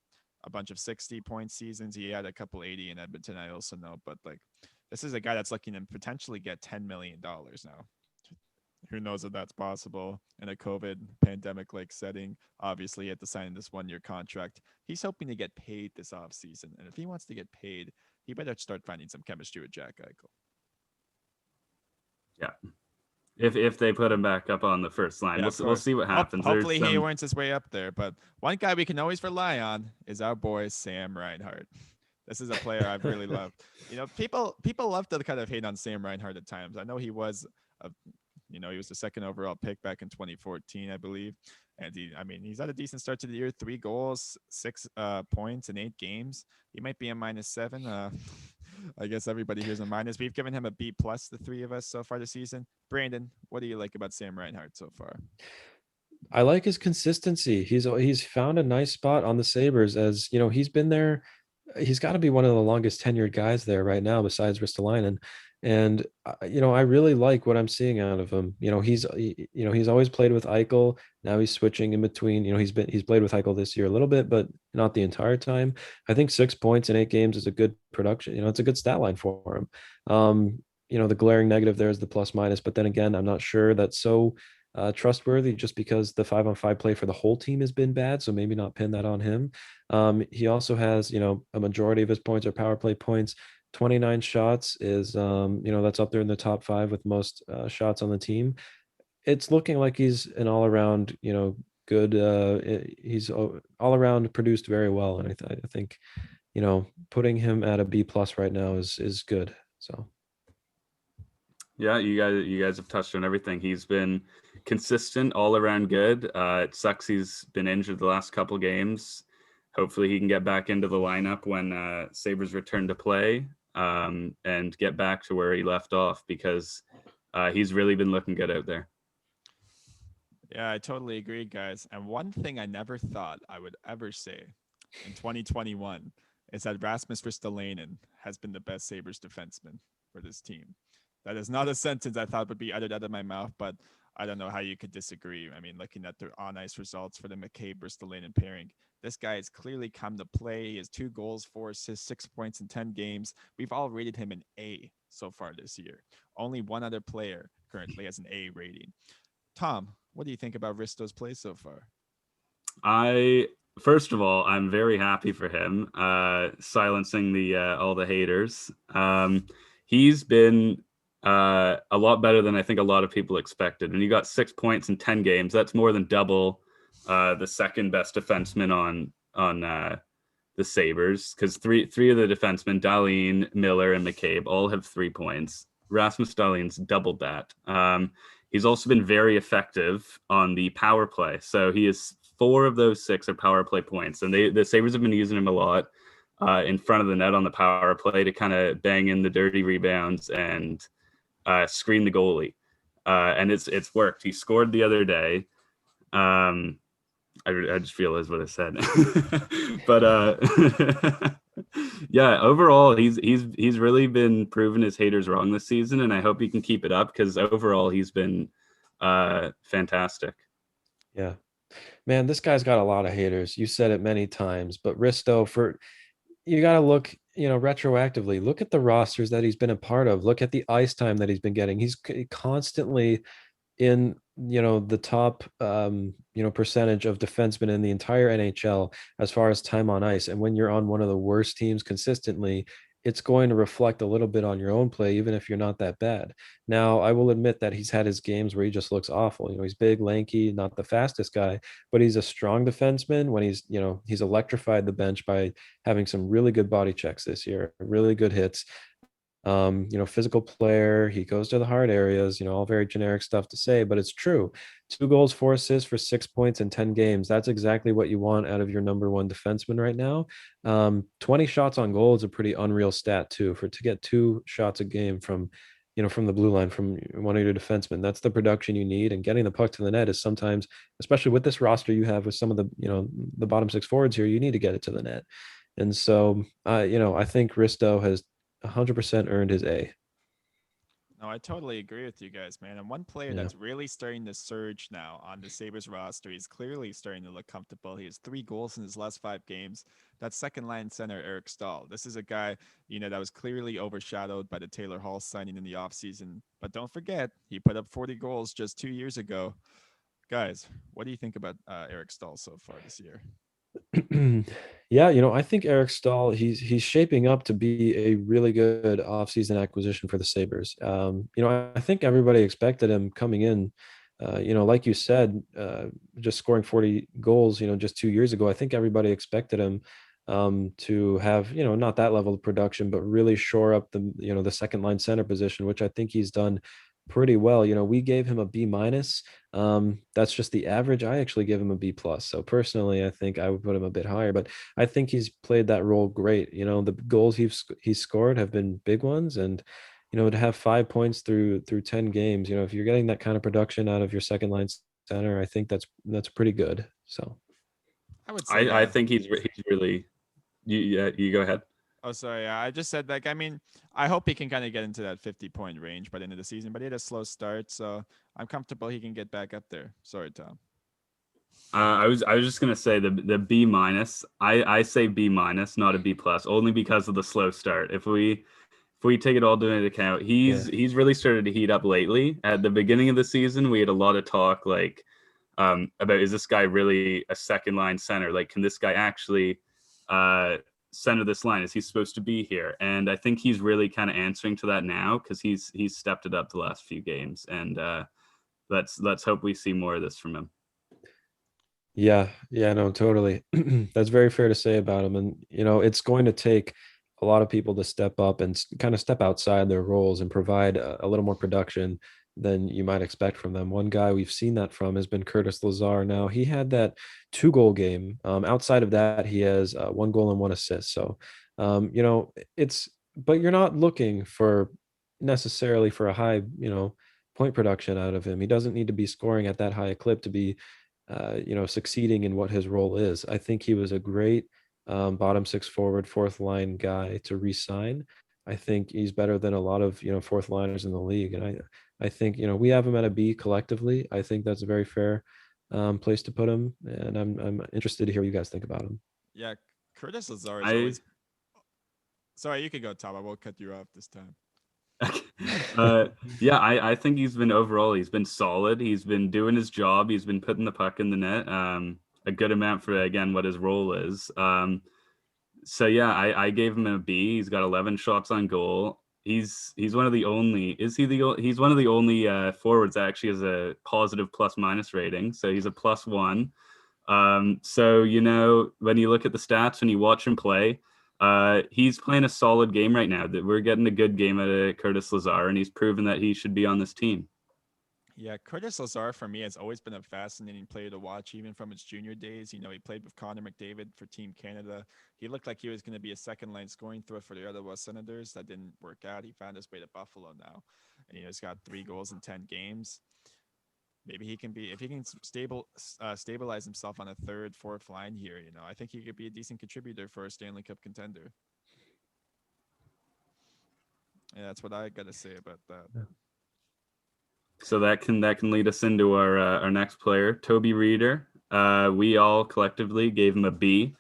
a bunch of 60-point seasons. He had a couple 80 in Edmonton, I also know. But, like, this is a guy that's looking to potentially get $10 million now. Who knows if that's possible in a COVID pandemic-like setting. Obviously, he had to sign this 1-year contract. He's hoping to get paid this offseason. And if he wants to get paid, he better start finding some chemistry with Jack Eichel. Yeah. If they put him back up on the first line, we'll see what happens. Hopefully he earns his way up there. But one guy we can always rely on is our boy Sam Reinhardt. This is a player I've really loved. You know, people love to kind of hate on Sam Reinhardt at times. I know he was he was the 2nd overall pick back in 2014, I believe. And he's had a decent start to the year. 3 goals, 6 points in 8 games. He might be a -7. I guess everybody here's a minus. We've given him a B+, the 3 of us so far this season. Brandon, what do you like about Sam Reinhardt so far? I like his consistency. He's found a nice spot on the Sabres, as you know, he's been there. He's got to be one of the longest tenured guys there right now, besides Ristolainen. And I really like what I'm seeing out of him. He's always played with Eichel. Now he's switching in between. He's played with Eichel this year a little bit, but not the entire time. I think 6 points in 8 games is a good production. It's a good stat line for him. The glaring negative there is the plus minus, but then again, I'm not sure that's so trustworthy, just because the 5-on-5 play for the whole team has been bad. So maybe not pin that on him. He also has, a majority of his points are power play points. 29 shots is, that's up there in the top 5 with most shots on the team. It's looking like he's an all around, good. He's all around produced very well. And I think, putting him at a B+ right now is good. So. Yeah, you guys have touched on everything. He's been consistent, all around good. It sucks he's been injured the last couple games. Hopefully he can get back into the lineup when Sabres return to play, and get back to where he left off, because he's really been looking good out there. Yeah, I totally agree, guys. And one thing I never thought I would ever say in 2021 is that Rasmus Delene has been the best Sabres defenseman for this team. That is not a sentence I thought would be uttered out of my mouth, but I don't know how you could disagree. I mean, looking at the on-ice results for the Mccabe Delene pairing, this guy has clearly come to play. He has 2 goals, 4 assists, 6 points in 10 games. We've all rated him an A so far this year. Only one other player currently has an A rating. Tom, what do you think about Risto's play so far? First of all, I'm very happy for him, silencing all the haters. He's been a lot better than I think a lot of people expected. And he got 6 points in 10 games. That's more than double the second best defenseman on the Sabres, because three of the defensemen, Delene, Miller, and Mccabe, all have 3 points. Rasmus Dahlene's doubled that. He's also been very effective on the power play. So he is 4 of those 6 are power play points. And the Sabres have been using him a lot in front of the net on the power play to kind of bang in the dirty rebounds and screen the goalie. And it's worked. He scored the other day. I just feel is what I said. But yeah, overall, he's really been proving his haters wrong this season, and I hope he can keep it up, because overall he's been fantastic. Yeah, man, this guy's got a lot of haters. You said it many times, but Risto, you got to look, retroactively. Look at the rosters that he's been a part of. Look at the ice time that he's been getting. He's constantly in, the top, percentage of defensemen in the entire NHL as far as time on ice. And when you're on one of the worst teams consistently, it's going to reflect a little bit on your own play, even if you're not that bad. Now, I will admit that he's had his games where he just looks awful. He's big, lanky, not the fastest guy, but he's a strong defenseman. When he's electrified the bench by having some really good body checks this year, really good hits. Physical player. He goes to the hard areas, all very generic stuff to say, but it's true. 2 goals, 4 assists for 6 points in 10 games. That's exactly what you want out of your number one defenseman right now. 20 shots on goal is a pretty unreal stat too. To get 2 shots a game from the blue line from one of your defensemen, that's the production you need. And getting the puck to the net is sometimes, especially with this roster you have with some of the bottom 6 forwards here, you need to get it to the net. And so, I think Risto has 100% earned his A. No, I totally agree with you guys, man. And one player Yeah. that's really starting to surge now on the Sabres roster, he's clearly starting to look comfortable. He has 3 goals in his last 5 games. That's second line center Eric Stahl. This is a guy, that was clearly overshadowed by the Taylor Hall signing in the offseason. But don't forget, he put up 40 goals just 2 years ago. Guys, what do you think about Eric Stahl so far this year? Yeah, I think Eric Stahl, he's shaping up to be a really good offseason acquisition for the Sabres. I think everybody expected him coming in, like you said, just scoring 40 goals, just 2 years ago. I think everybody expected him to have, not that level of production, but really shore up the second line center position, which I think he's done pretty well. We gave him a B minus. That's just the average. I actually give him a B plus. So personally, I think I would put him a bit higher, but I think he's played that role great. The goals he's scored have been big ones, and to have 5 points through 10 games, if you're getting that kind of production out of your second line center, I think that's pretty good. So I would say, I think he's really. You go ahead. Oh, sorry. I just said, I hope he can kind of get into that 50-point range by the end of the season, but he had a slow start, so I'm comfortable he can get back up there. Sorry, Tom. I was just gonna say the B minus. I say B minus, not a B plus, only because of the slow start. If we take it all into account, he's really started to heat up lately. At the beginning of the season, we had a lot of talk about, is this guy really a second line center? Like, can this guy actually center this line? Is he supposed to be here? And I think he's really kind of answering to that now, because he's stepped it up the last few games, and let's hope we see more of this from him. Yeah, no, totally. That's very fair to say about him. And, it's going to take a lot of people to step up and kind of step outside their roles and provide a little more production than you might expect from them. One guy we've seen that from has been Curtis Lazar. Now, he had that 2-goal game. Outside of that, he has 1 goal and 1 assist. So, but you're not looking for necessarily for a high, point production out of him. He doesn't need to be scoring at that high a clip to be succeeding in what his role is. I think he was a great bottom 6 forward, fourth line guy to re-sign. I think he's better than a lot of fourth liners in the league, and I think we have him at a B collectively. I think that's a very fair place to put him, and I'm interested to hear what you guys think about him. Yeah, Curtis Lazar is always. Sorry, you can go, Tom. I won't cut you off this time. Yeah, I think he's been solid. He's been doing his job. He's been putting the puck in the net a good amount for, again, what his role is. So yeah, I gave him a B. He's got 11 shots on goal. He's one of the only he's one of the only forwards that actually has a positive plus minus rating. So he's a +1. So when you look at the stats, when you watch him play, he's playing a solid game right now. That we're getting a good game out of Curtis Lazar, and he's proven that he should be on this team. Yeah, Curtis Lazar for me has always been a fascinating player to watch, even from his junior days. He played with Connor McDavid for Team Canada. He looked like he was going to be a second line scoring threat for the Ottawa Senators. That didn't work out. He found his way to Buffalo now, and he's got 3 goals in 10 games. Maybe he can be, if he can stabilize himself on a third, fourth line here. I think he could be a decent contributor for a Stanley Cup contender. Yeah, that's what I got to say about that. Yeah. So that can lead us into our next player, Toby Reader. We all collectively gave him a B.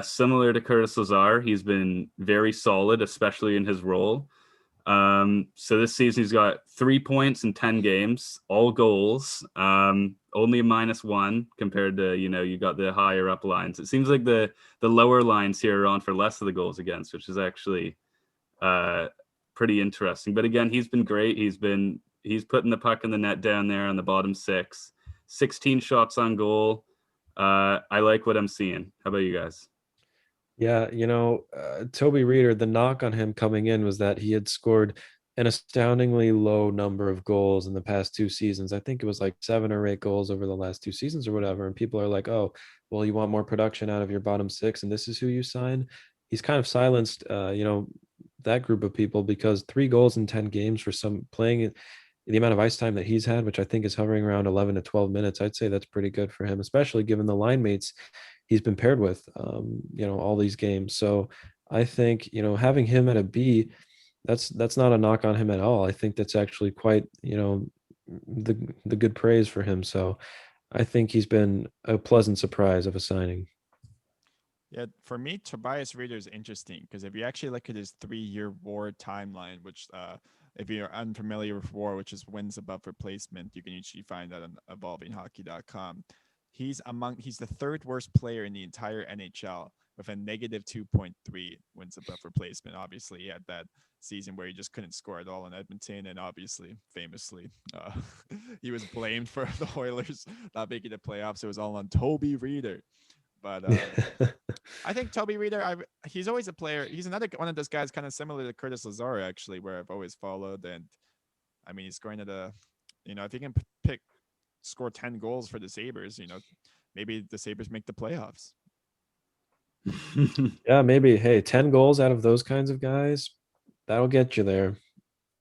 Similar to Curtis Lazar, he's been very solid, especially in his role. So this season he's got 3 points in 10 games, all goals. Only a -1 compared to, you got the higher up lines. It seems like the lower lines here are on for less of the goals against, which is actually pretty interesting. But again, he's been great. He's putting the puck in the net down there on the bottom six. 16 shots on goal. I like what I'm seeing. How about you guys? Yeah, Toby Reader, the knock on him coming in was that he had scored an astoundingly low number of goals in the past 2 seasons. I think it was like 7 or 8 goals over the last 2 seasons or whatever. And people are like, oh, well, you want more production out of your bottom six, and this is who you sign. He's kind of silenced, that group of people, because 3 goals in 10 games for some playing the amount of ice time that he's had, which I think is hovering around 11 to 12 minutes. I'd say that's pretty good for him, especially given the line mates he's been paired with, all these games. So I think, having him at a B, that's not a knock on him at all. I think that's actually quite, the good praise for him. So I think he's been a pleasant surprise of a signing. Yeah, for me, Tobias Reader is interesting because if you actually look at his 3-year WAR timeline, which if you're unfamiliar with WAR, which is wins above replacement, you can usually find that on evolvinghockey.com. He's the third worst player in the entire NHL with a -2.3 wins above replacement. Obviously, he had that season where he just couldn't score at all in Edmonton, and obviously, famously, he was blamed for the Oilers not making the playoffs. It was all on Toby Reader. But I think Toby Reader, he's always a player. He's another one of those guys kind of similar to Curtis Lazar, actually, where I've always followed. And I mean, he's going to if he can score 10 goals for the Sabres, maybe the Sabres make the playoffs. Yeah, maybe. Hey, 10 goals out of those kinds of guys, that'll get you there.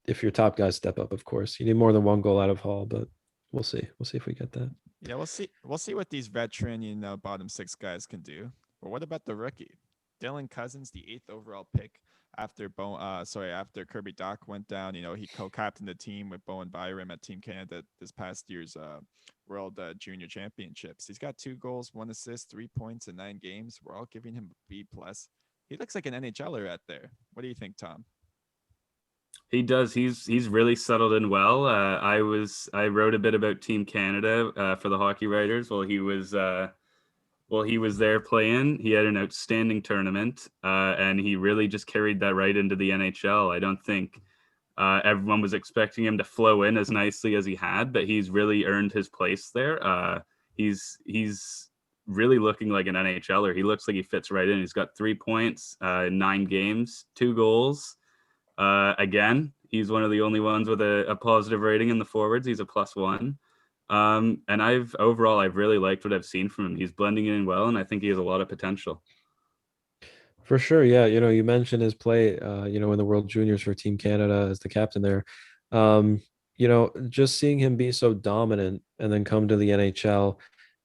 If your top guys step up, of course. You need more than 1 goal out of Hall, but we'll see. We'll see if we get that. Yeah, we'll see. We'll see what these veteran, bottom six guys can do. But what about the rookie, Dylan Cousins, the 8th overall pick after after Kirby Dach went down. He co-captained the team with Bowen Byram at Team Canada this past year's World Junior Championships. He's got 2 goals, 1 assist, 3 points in 9 games. We're all giving him a B plus. He looks like an NHLer out there. What do you think, Tom? He does. He's really settled in well. I wrote a bit about Team Canada for the Hockey Writers while he was there playing. He had an outstanding tournament, and he really just carried that right into the NHL. I don't think everyone was expecting him to flow in as nicely as he had, but he's really earned his place there. He's really looking like an NHLer. He looks like he fits right in. He's got 3 points in 9 games, 2 goals. Again, he's one of the only ones with a positive rating in the forwards. He's a +1. And I've really liked what I've seen from him. He's blending in well, and I think he has a lot of potential. For sure. Yeah. You mentioned his play, in the World Juniors for Team Canada as the captain there. Just seeing him be so dominant and then come to the NHL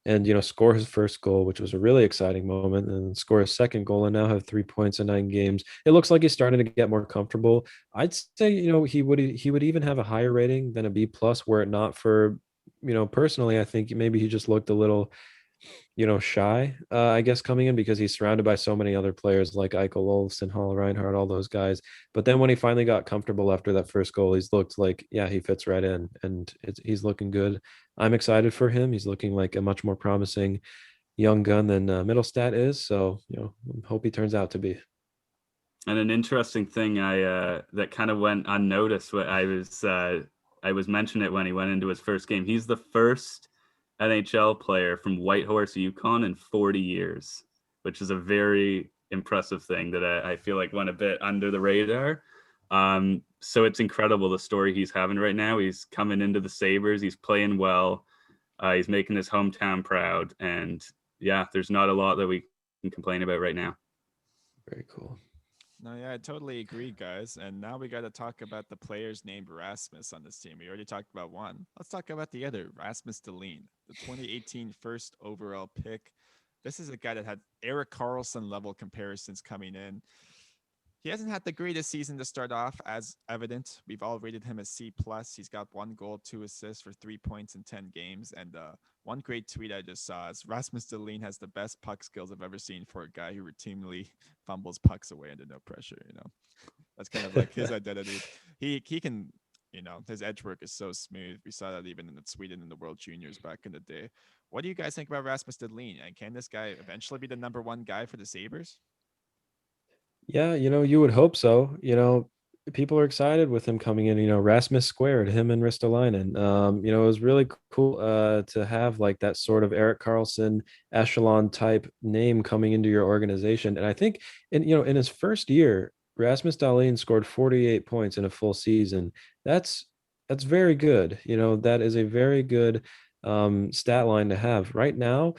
and, score his first goal, which was a really exciting moment, and score his second goal and now have 3 points in 9 games. It looks like he's starting to get more comfortable. I'd say, he would even have a higher rating than a B plus were it not for, personally, I think maybe he just looked a little shy, I guess, coming in because he's surrounded by so many other players like Eichel, Olufsen, Hall, Reinhardt, all those guys. But then when he finally got comfortable after that first goal, he's looked like, yeah, he fits right in, and he's looking good. I'm excited for him. He's looking like a much more promising young gun than Middlestat is. So, hope he turns out to be. And an interesting thing that kind of went unnoticed, I was mentioning it when he went into his first game. He's the first NHL player from Whitehorse, Yukon in 40 years, which is a very impressive thing that I feel like went a bit under the radar. So it's incredible the story he's having right now. He's coming into the Sabres. He's playing well. He's making his hometown proud. And yeah, there's not a lot that we can complain about right now. Very cool. No, yeah, I totally agree, guys. And now we got to talk about the players named Rasmus on this team. We already talked about one. Let's talk about the other, Rasmus Delene, the 2018 first overall pick. This is a guy that had Erik Karlsson level comparisons coming in. He hasn't had the greatest season to start off, as evident. We've all rated him as C plus. He's got 1 goal, 2 assists for 3 points in 10 games. And one great tweet I just saw is Rasmus Delene has the best puck skills I've ever seen for a guy who routinely fumbles pucks away under no pressure. That's kind of like his identity. He can, his edge work is so smooth. We saw that even in Sweden in the World Juniors back in the day. What do you guys think about Rasmus Delene? And can this guy eventually be the #1 guy for the Sabres? Yeah, you would hope so. People are excited with him coming in, Rasmus squared, him and Ristolainen. It was really cool to have like that sort of Eric Carlson echelon type name coming into your organization. And I think in his first year, Rasmus Dahlin scored 48 points in a full season. That's very good. That is a very good stat line to have. Right now,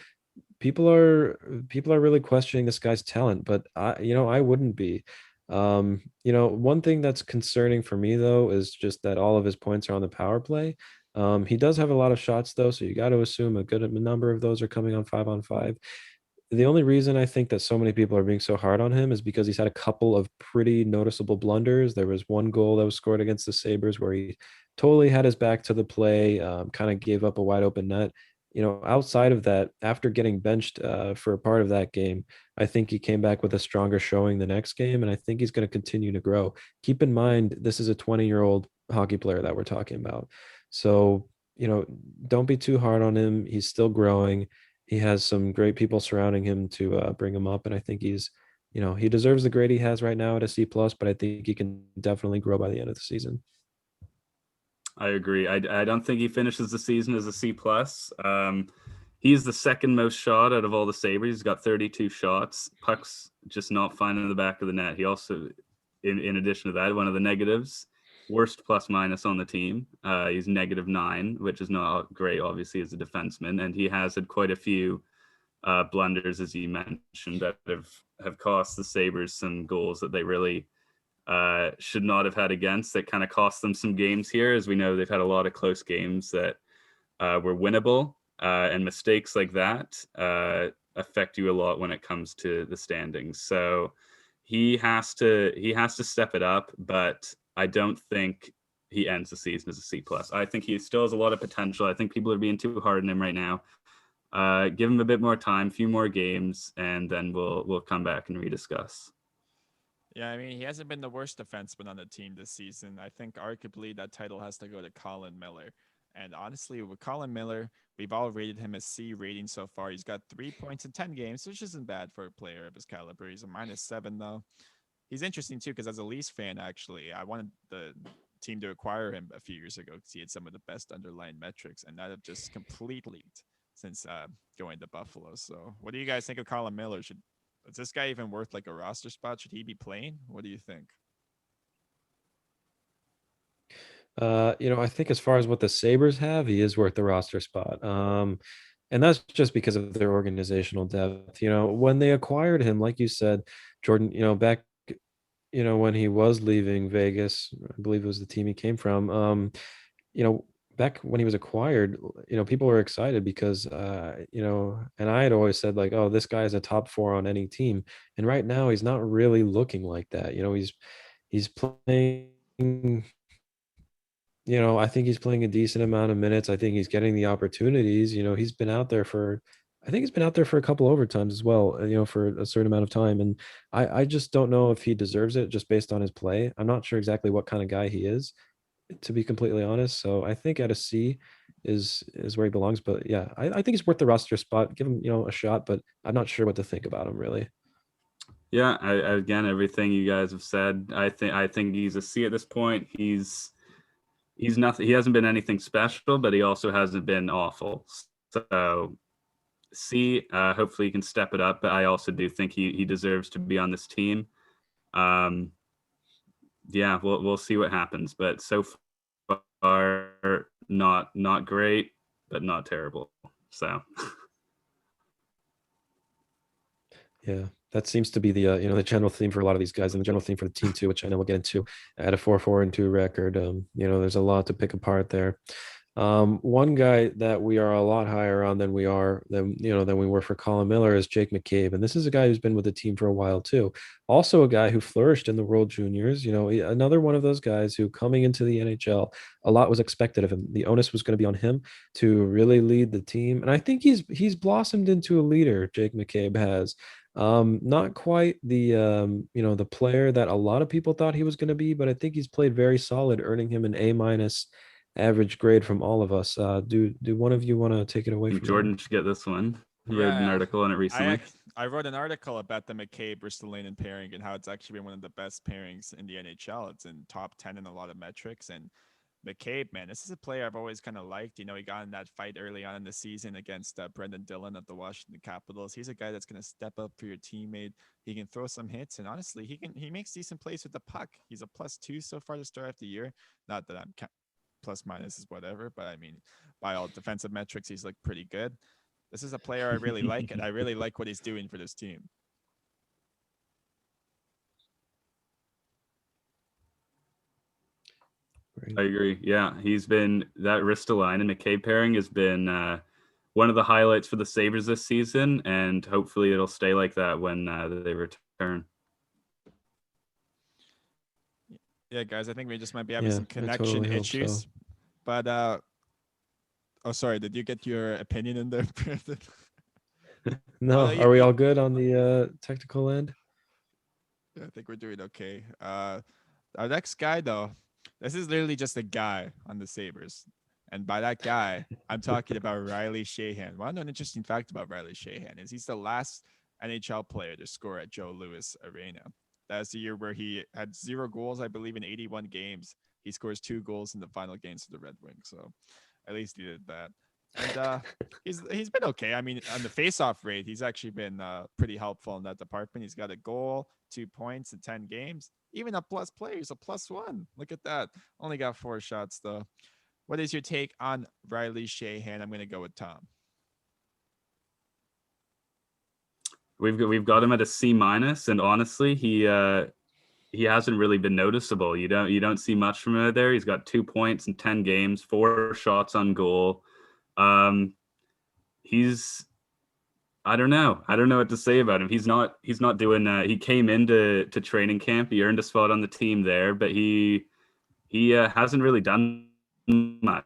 people are really questioning this guy's talent, but I wouldn't be. One thing that's concerning for me though is just that all of his points are on the power play. He does have a lot of shots though, so you got to assume a good number of those are coming on 5-on-5. The only reason I think that so many people are being so hard on him is because he's had a couple of pretty noticeable blunders. There was one goal that was scored against the Sabres where he totally had his back to the play, kind of gave up a wide open net. Outside of that, after getting benched for a part of that game, I think he came back with a stronger showing the next game, and I think he's going to continue to grow. Keep in mind, this is a 20-year-old hockey player that we're talking about. So, don't be too hard on him. He's still growing. He has some great people surrounding him to bring him up, and I think he deserves the grade he has right now at a C plus, but I think he can definitely grow by the end of the season. I agree. I don't think he finishes the season as a C plus. He's the second most shot out of all the Sabres. He's got 32 shots. Puck's just not finding the back of the net. He also, in addition to that, one of the negatives, worst plus minus on the team. He's -9, which is not great, obviously, as a defenseman. And he has had quite a few blunders, as you mentioned, that have cost the Sabres some goals that they really should not have had against. That kind of cost them some games here. As we know, they've had a lot of close games that were winnable, and mistakes like that affect you a lot when it comes to the standings. So he has to step it up, but I don't think he ends the season as a C plus. I think he still has a lot of potential. I think people are being too hard on him right now. Give him a bit more time, a few more games, and then we'll come back and rediscuss. Yeah, I mean, he hasn't been the worst defenseman on the team this season. I think arguably that title has to go to Colin Miller. And honestly, with Colin Miller, we've all rated him as C rating so far. He's got 3 points in 10 games, which isn't bad for a player of his caliber. He's a -7, though. He's interesting, too, because as a Leafs fan, actually, I wanted the team to acquire him a few years ago because he had some of the best underlying metrics, and that have just completely since going to Buffalo. So what do you guys think of Colin Miller? Is this guy even worth like a roster spot? Should he be playing? What do you think? I think as far as what the Sabres have, he is worth the roster spot. And that's just because of their organizational depth. When they acquired him, like you said, Jordan, back, when he was leaving Vegas, I believe it was the team he came from. Back when he was acquired, people were excited because, and I had always said like, oh, this guy is a top 4 on any team. And right now he's not really looking like that. He's playing, I think he's playing a decent amount of minutes. I think he's getting the opportunities. I think he's been out there for a couple overtimes as well, for a certain amount of time. And I just don't know if he deserves it just based on his play. I'm not sure exactly what kind of guy he is, to be completely honest. So I think at a C is where he belongs. But yeah, I think he's worth the roster spot. Give him, a shot, but I'm not sure what to think about him really. Yeah, again, everything you guys have said, I think he's a C at this point. He's nothing. He hasn't been anything special, but he also hasn't been awful. So C, hopefully he can step it up. But I also do think he deserves to be on this team. Yeah, we'll see what happens. But so far, not great, but not terrible. So Yeah, that seems to be the the general theme for a lot of these guys, and the general theme for the team too, which I know we'll get into. At a 4-4-2 record, there's a lot to pick apart there. One guy that we are a lot higher on than we were for Colin Miller is Jake McCabe, and this is a guy who's been with the team for a while too. Also, a guy who flourished in the World Juniors. Another one of those guys who, coming into the NHL, a lot was expected of him. The onus was going to be on him to really lead the team, and I think he's blossomed into a leader. Jake McCabe has. Not quite the player that a lot of people thought he was going to be, but I think he's played very solid, earning him an A- average grade from all of us. Do one of you want to take it away I think from Jordan should get this one. I read an Yeah, article on it recently. I wrote an article about the Mccabe versus Delene pairing and how it's actually been one of the best pairings in the NHL. It's in top 10 in a lot of metrics. And McCabe, man, this is a player I've always kind of liked. He got in that fight early on in the season against Brendan Dillon at the Washington Capitals. He's a guy that's going to step up for your teammate. He can throw some hits, and honestly, he makes decent plays with the puck. He's a +2 so far to start off the year. Not that I'm plus minus is whatever, but I mean, by all defensive metrics, he's looked pretty good. This is a player I really like, and I really like what he's doing for this team. I agree. Yeah, he's been that Ristolainen and McCabe pairing has been one of the highlights for the Sabres this season, and hopefully it'll stay like that when they return. Yeah, guys, I think we just might be having Yeah, some I connection totally hope issues. so. But oh, sorry, did you get your opinion in there, Brandon? No, Oh, are we all good on the technical end? I think we're doing okay. Our next guy, though, this is literally just a guy on the Sabres. And by that guy, I'm talking about Riley Sheahan. One interesting fact about Riley Sheahan is he's the last NHL player to score at Joe Louis Arena. That's the year where he had 0 goals, I believe, in 81 games. He scores 2 goals in the final games of the Red Wings. So at least he did that. And he's been okay. I mean, on the faceoff rate, he's actually been pretty helpful in that department. He's got a goal, 2 points in 10 games. Even a plus player, he's a +1. Look at that. Only got 4 shots though. What is your take on Riley Sheahan? I'm going to go with Tom. We've got him at a C-, and honestly, he hasn't really been noticeable. You don't see much from him there. He's got 2 points in 10 games, 4 shots on goal. He's I don't know what to say about him. He's not doing. He came into training camp. He earned a spot on the team there, but he hasn't really done much.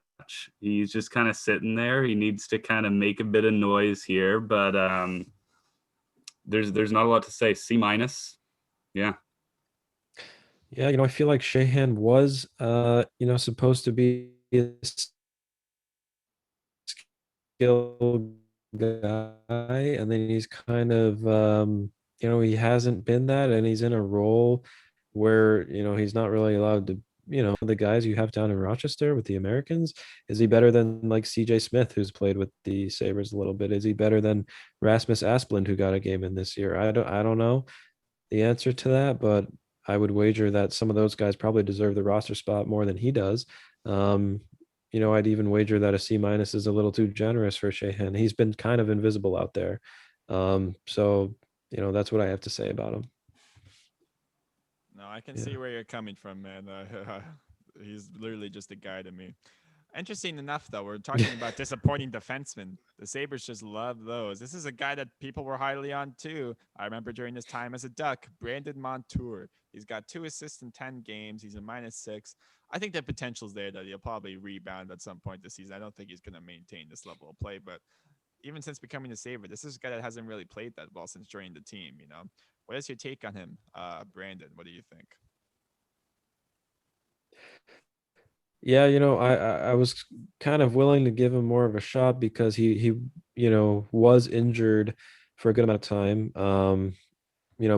He's just kind of sitting there. He needs to kind of make a bit of noise here, but there's not a lot to say. C-. Yeah. Yeah, I feel like Sheahan was supposed to be a skill guy, and then he's kind of he hasn't been that, and he's in a role where he's not really allowed to the guys you have down in Rochester with the Americans. Is he better than like CJ Smith, who's played with the Sabres a little bit? Is he better than Rasmus Asplund, who got a game in this year? I don't know the answer to that, but I would wager that some of those guys probably deserve the roster spot more than he does. I'd even wager that a C- is a little too generous for Sheahan. He's been kind of invisible out there. So that's what I have to say about him. No, I can see where you're coming from, man. He's literally just a guy to me. Interesting enough, though, we're talking about disappointing defensemen. The Sabres just love those. This is a guy that people were highly on, too. I remember during his time as a Duck, Brandon Montour. He's got 2 assists in 10 games. He's a -6. I think the potential's there that he'll probably rebound at some point this season. I don't think he's going to maintain this level of play, but even since becoming a Sabre, this is a guy that hasn't really played that well since joining the team, What is your take on him, Brandon? What do you think? Yeah, I was kind of willing to give him more of a shot because he was injured for a good amount of time,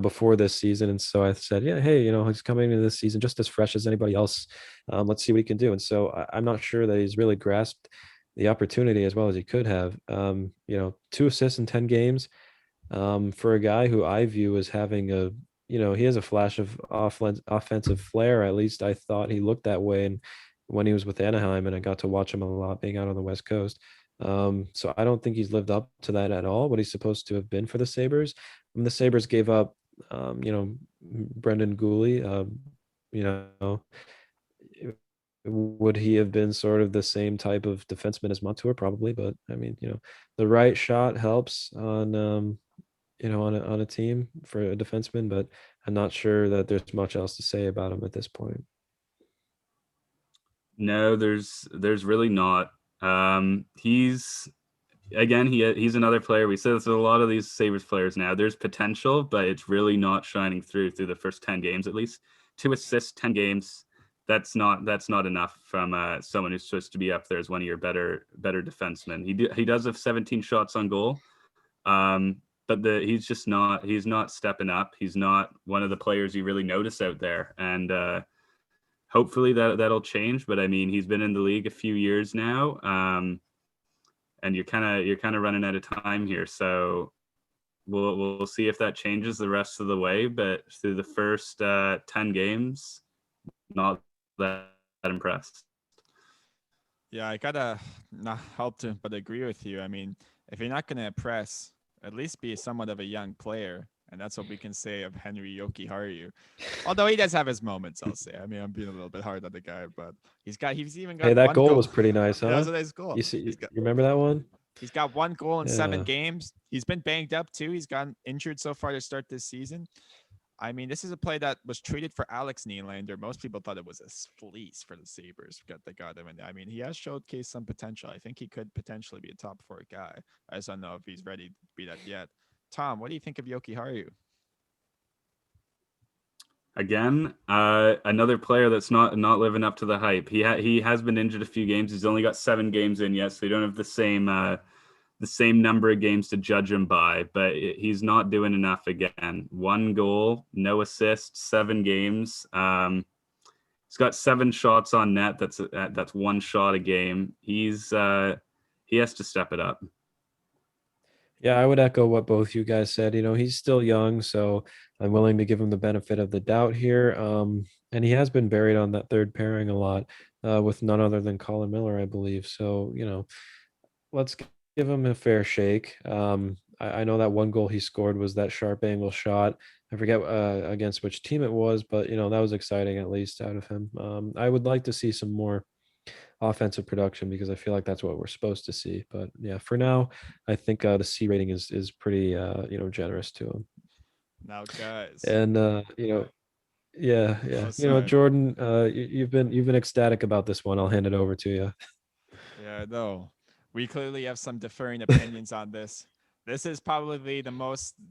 before this season. And so I said, yeah, hey, he's coming into this season just as fresh as anybody else. Let's see what he can do. And so I'm not sure that he's really grasped the opportunity as well as he could have. 2 assists in 10 games, for a guy who I view as having he has a flash of offensive flair. At least I thought he looked that way. And when he was with Anaheim, and I got to watch him a lot being out on the West Coast. So I don't think he's lived up to that at all, what he's supposed to have been for the Sabres. The Sabres gave up, Brendan Gooley, would he have been sort of the same type of defenseman as Montour? Probably, but I mean, the right shot helps on on a team for a defenseman, but I'm not sure that there's much else to say about him at this point. No, there's really not. He's he's another player. We say this with a lot of these Sabres players now. There's potential, but it's really not shining through the first 10 games at least. 2 assists, 10 games. That's not enough from someone who's supposed to be up there as one of your better defensemen. He does have 17 shots on goal. But he's not stepping up. He's not one of the players you really notice out there. And hopefully that'll change. But I mean, he's been in the league a few years now. And you're kind of running out of time here. So we'll see if that changes the rest of the way. But through the first 10 games, not that impressed. Yeah, I gotta not help to but agree with you. I mean, if you're not gonna press, at least be somewhat of a young player. And that's what we can say of Henry Jokiharju. Although he does have his moments, I'll say. I mean, I'm being a little bit hard on the guy, but he's even got Hey, that one goal was pretty nice, huh? That was a nice goal. You remember that one? He's got one goal in 7 Yeah. games. He's been banged up too. He's gotten injured so far to start this season. I mean, this is a play that was treated for Alex Nylander. Most people thought it was a fleece for the Sabres. They got him. And I mean, he has showcased some potential. I think he could potentially be a top 4 guy. I just don't know if he's ready to be that yet. Tom, what do you think of Jokiharju? Again, another player that's not living up to the hype. He has been injured a few games. He's only got 7 games in yet, so you don't have the same number of games to judge him by. But he's not doing enough. Again, 1 goal, no assists, 7 games. He's got 7 shots on net. That's 1 shot a game. He has to step it up. Yeah, I would echo what both you guys said. He's still young, so I'm willing to give him the benefit of the doubt here. And he has been buried on that third pairing a lot with none other than Colin Miller, I believe. So, let's give him a fair shake. I know that 1 goal he scored was that sharp angle shot. I forget against which team it was, but, that was exciting at least out of him. I would like to see some more offensive production because I feel like that's what we're supposed to see. But yeah, for now, I think the C rating is pretty generous to him. Now, guys. And yeah. Jordan, you've been ecstatic about this one. I'll hand it over to you. Yeah, no. We clearly have some differing opinions on this. This is probably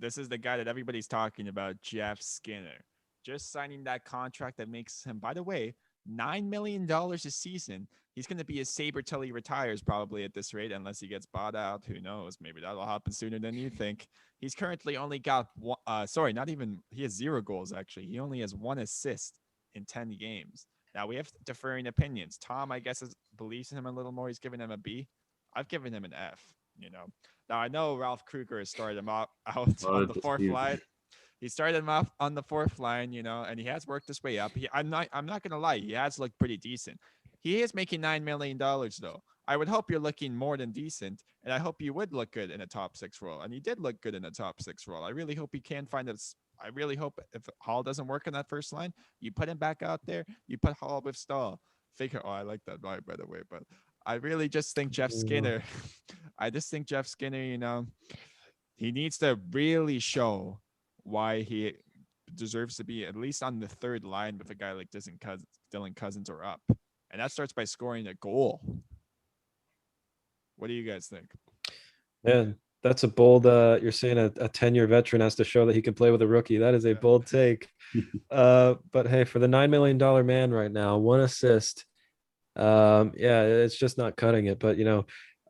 this is the guy that everybody's talking about, Jeff Skinner. Just signing that contract that makes him, by the way, $9 million a season. He's going to be a Sabre till he retires probably at this rate, unless he gets bought out. Who knows? Maybe that'll happen sooner than you think. He's currently only got he has 0 goals, actually. He only has 1 assist in 10 games. Now, we have differing opinions. Tom, I guess, believes in him a little more. He's giving him a B. I've given him an F, Now, I know Ralph Kruger has started him out on the 4th line. He started him off on the 4th line, and he has worked his way up. I'm not going to lie. He has looked pretty decent. He is making $9 million, though. I would hope you're looking more than decent, and I hope you would look good in a top 6 role. And he did look good in a top 6 role. I really hope he can find us. I really hope if Hall doesn't work on that first line, you put him back out there. You put Hall with Stahl. I like that vibe, by the way. But I really just think Jeff Skinner, he needs to really show why he deserves to be at least on the 3rd line with a guy like Dylan Cousins or up. And that starts by scoring a goal. What do you guys think? Man, that's a bold, you're saying a 10-year veteran has to show that he can play with a rookie. That is a bold take. But hey, for the $9 million man right now, 1 assist. It's just not cutting it. But,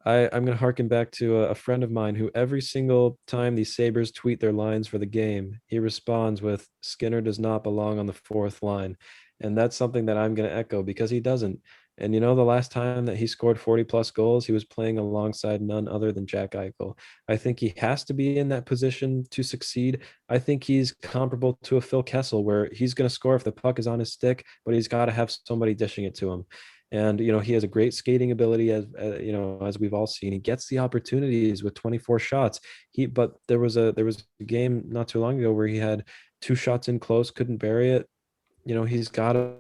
I'm going to harken back to a friend of mine who every single time these Sabres tweet their lines for the game, he responds with Skinner does not belong on the 4th line. And that's something that I'm going to echo because he doesn't. And the last time that he scored 40 plus goals, he was playing alongside none other than Jack Eichel. I think he has to be in that position to succeed. I think he's comparable to a Phil Kessel where he's going to score if the puck is on his stick, but he's got to have somebody dishing it to him. And, he has a great skating ability as we've all seen. He gets the opportunities with 24 shots. But there was a game not too long ago where he had 2 shots in close, couldn't bury it. He's got to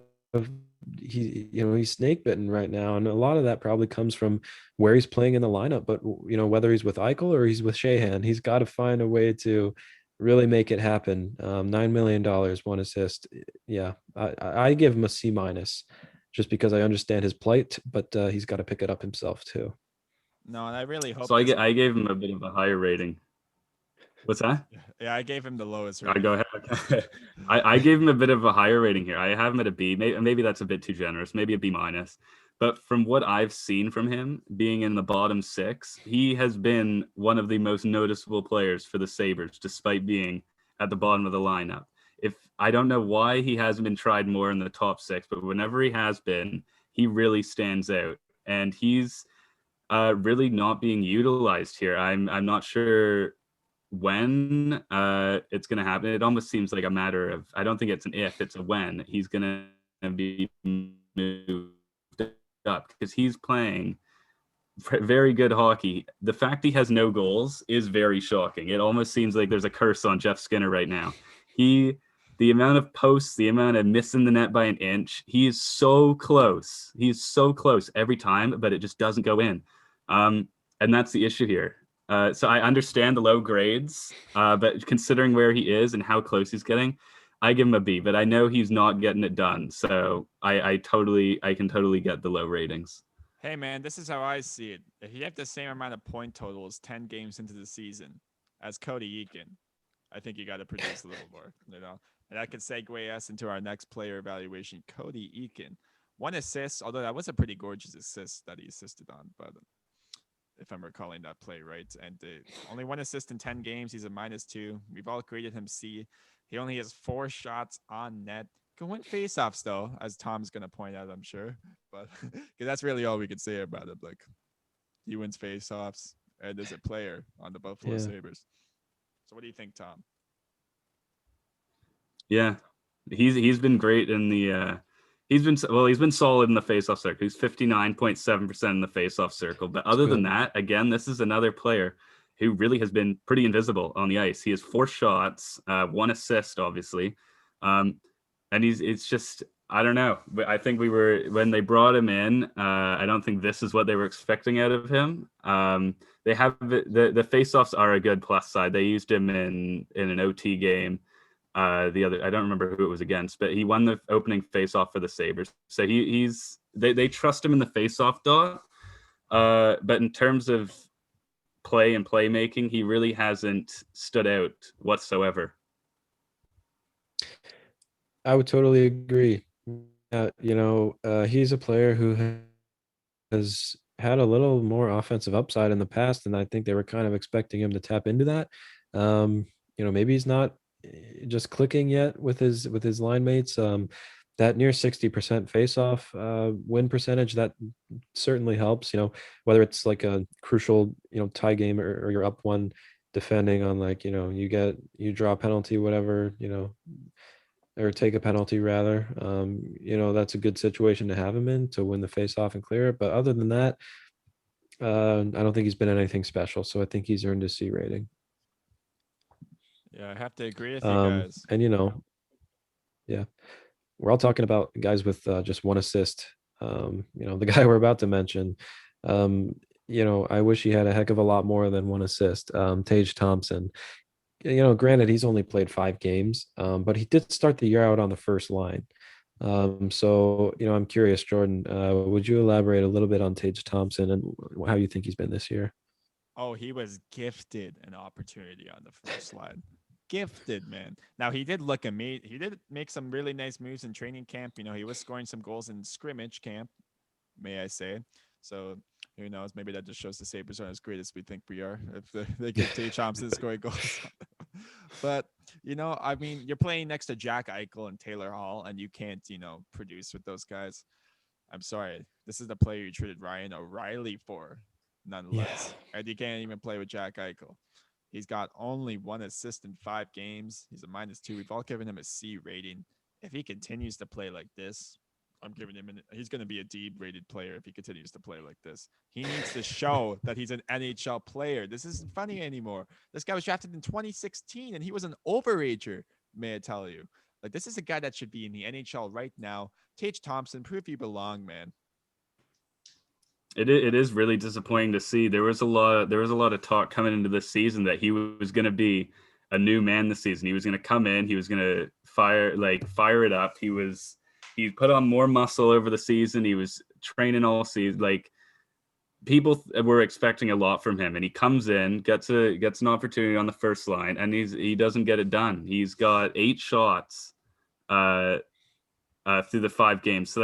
he's snake bitten right now, and a lot of that probably comes from where he's playing in the lineup. But whether he's with Eichel or he's with Sheahan, he's got to find a way to really make it happen. $9 million, 1 assist. Yeah, I give him a C minus, just because I understand his plight, but he's got to pick it up himself too. No, and I really hope. So I gave him a bit of a higher rating. What's that? Yeah, I gave him the lowest I rating. go ahead. I gave him a bit of a higher rating here. I have him at a B. Maybe that's a bit too generous. Maybe a B minus. But from what I've seen from him, being in the bottom 6, he has been one of the most noticeable players for the Sabres, despite being at the bottom of the lineup. If I don't know why he hasn't been tried more in the top 6, but whenever he has been, he really stands out, and he's really not being utilized here. I'm not sure when it's going to happen. It almost seems like a matter of, I don't think it's an if, it's a when he's going to be moved up, because he's playing very good hockey. The fact he has no goals is very shocking. It almost seems like there's a curse on Jeff Skinner right now. The amount of posts, the amount of missing the net by an inch, he is so close. He's so close every time, but it just doesn't go in. And that's the issue here. So I understand the low grades, but considering where he is and how close he's getting, I give him a B, but I know he's not getting it done. So I can totally get the low ratings. Hey man, this is how I see it. If you have the same amount of point totals 10 games into the season as Cody Eakin, I think you got to produce a little more, And that could segue us into our next player evaluation, Cody Eakin. 1 assist, although that was a pretty gorgeous assist that he assisted on, but if I'm recalling that play right. And only 1 assist in 10 games. He's a -2. We've all graded him C. He only has 4 shots on net. Can win faceoffs though, as Tom's gonna point out, I'm sure. But because that's really all we could say about him. Like, he wins faceoffs and is a player on the Buffalo Sabres. So what do you think, Tom? Yeah, he's been great in the. He's been solid in the faceoff circle. He's 59.7% in the faceoff circle. But other than that, again, this is another player who really has been pretty invisible on the ice. He has 4 shots, 1 assist, obviously, and it's just, I don't know. I think when they brought him in, I don't think this is what they were expecting out of him. They have the faceoffs are a good plus side. They used him in an OT game. I don't remember who it was against, but he won the opening faceoff for the Sabres. So they trust him in the faceoff dot. But in terms of play and playmaking, he really hasn't stood out whatsoever. I would totally agree. He's a player who has had a little more offensive upside in the past, and I think they were kind of expecting him to tap into that. Maybe he's not just clicking yet with his line mates. That near 60% face-off win percentage, that certainly helps. Whether it's like a crucial tie game, or you're up 1 defending on, like, you draw a penalty, whatever, or take a penalty rather. That's a good situation to have him in, to win the face-off and clear it. But other than that, I don't think he's been anything special. So I think he's earned a C rating. Yeah, I have to agree with you guys. And yeah, we're all talking about guys with just 1 assist. The guy we're about to mention, I wish he had a heck of a lot more than 1 assist. Tate Thompson. Granted, he's only played 5 games, but he did start the year out on the first line. So I'm curious, Jordan, would you elaborate a little bit on Tate Thompson and how you think he's been this year? Oh, he was gifted an opportunity on the first line. Gifted, man. Now, he did look amazing. He did make some really nice moves in training camp. He was scoring some goals in scrimmage camp, may I say. So who knows? Maybe that just shows the Sabres aren't as great as we think we are if they give Tate Thompson scoring goals. But, you're playing next to Jack Eichel and Taylor Hall, and you can't, produce with those guys. I'm sorry. This is the player you traded Ryan O'Reilly for, nonetheless. Yeah. And you can't even play with Jack Eichel. He's got only 1 assist in 5 games. He's a -2. We've all given him a C rating. If he continues to play like this, I'm giving him he's going to be a D-rated player if he continues to play like this. He needs to show that he's an NHL player. This isn't funny anymore. This guy was drafted in 2016, and he was an overager, may I tell you. Like, this is a guy that should be in the NHL right now. Tate Thompson, prove you belong, man. It is really disappointing to see. There was a lot of talk coming into this season that he was going to be a new man this season. He was going to come in, he was going to fire it up. He put on more muscle over the season. He was training all season. Like, people were expecting a lot from him, and he comes in, gets an opportunity on the first line, and he doesn't get it done. He's got 8 shots through the 5 games. So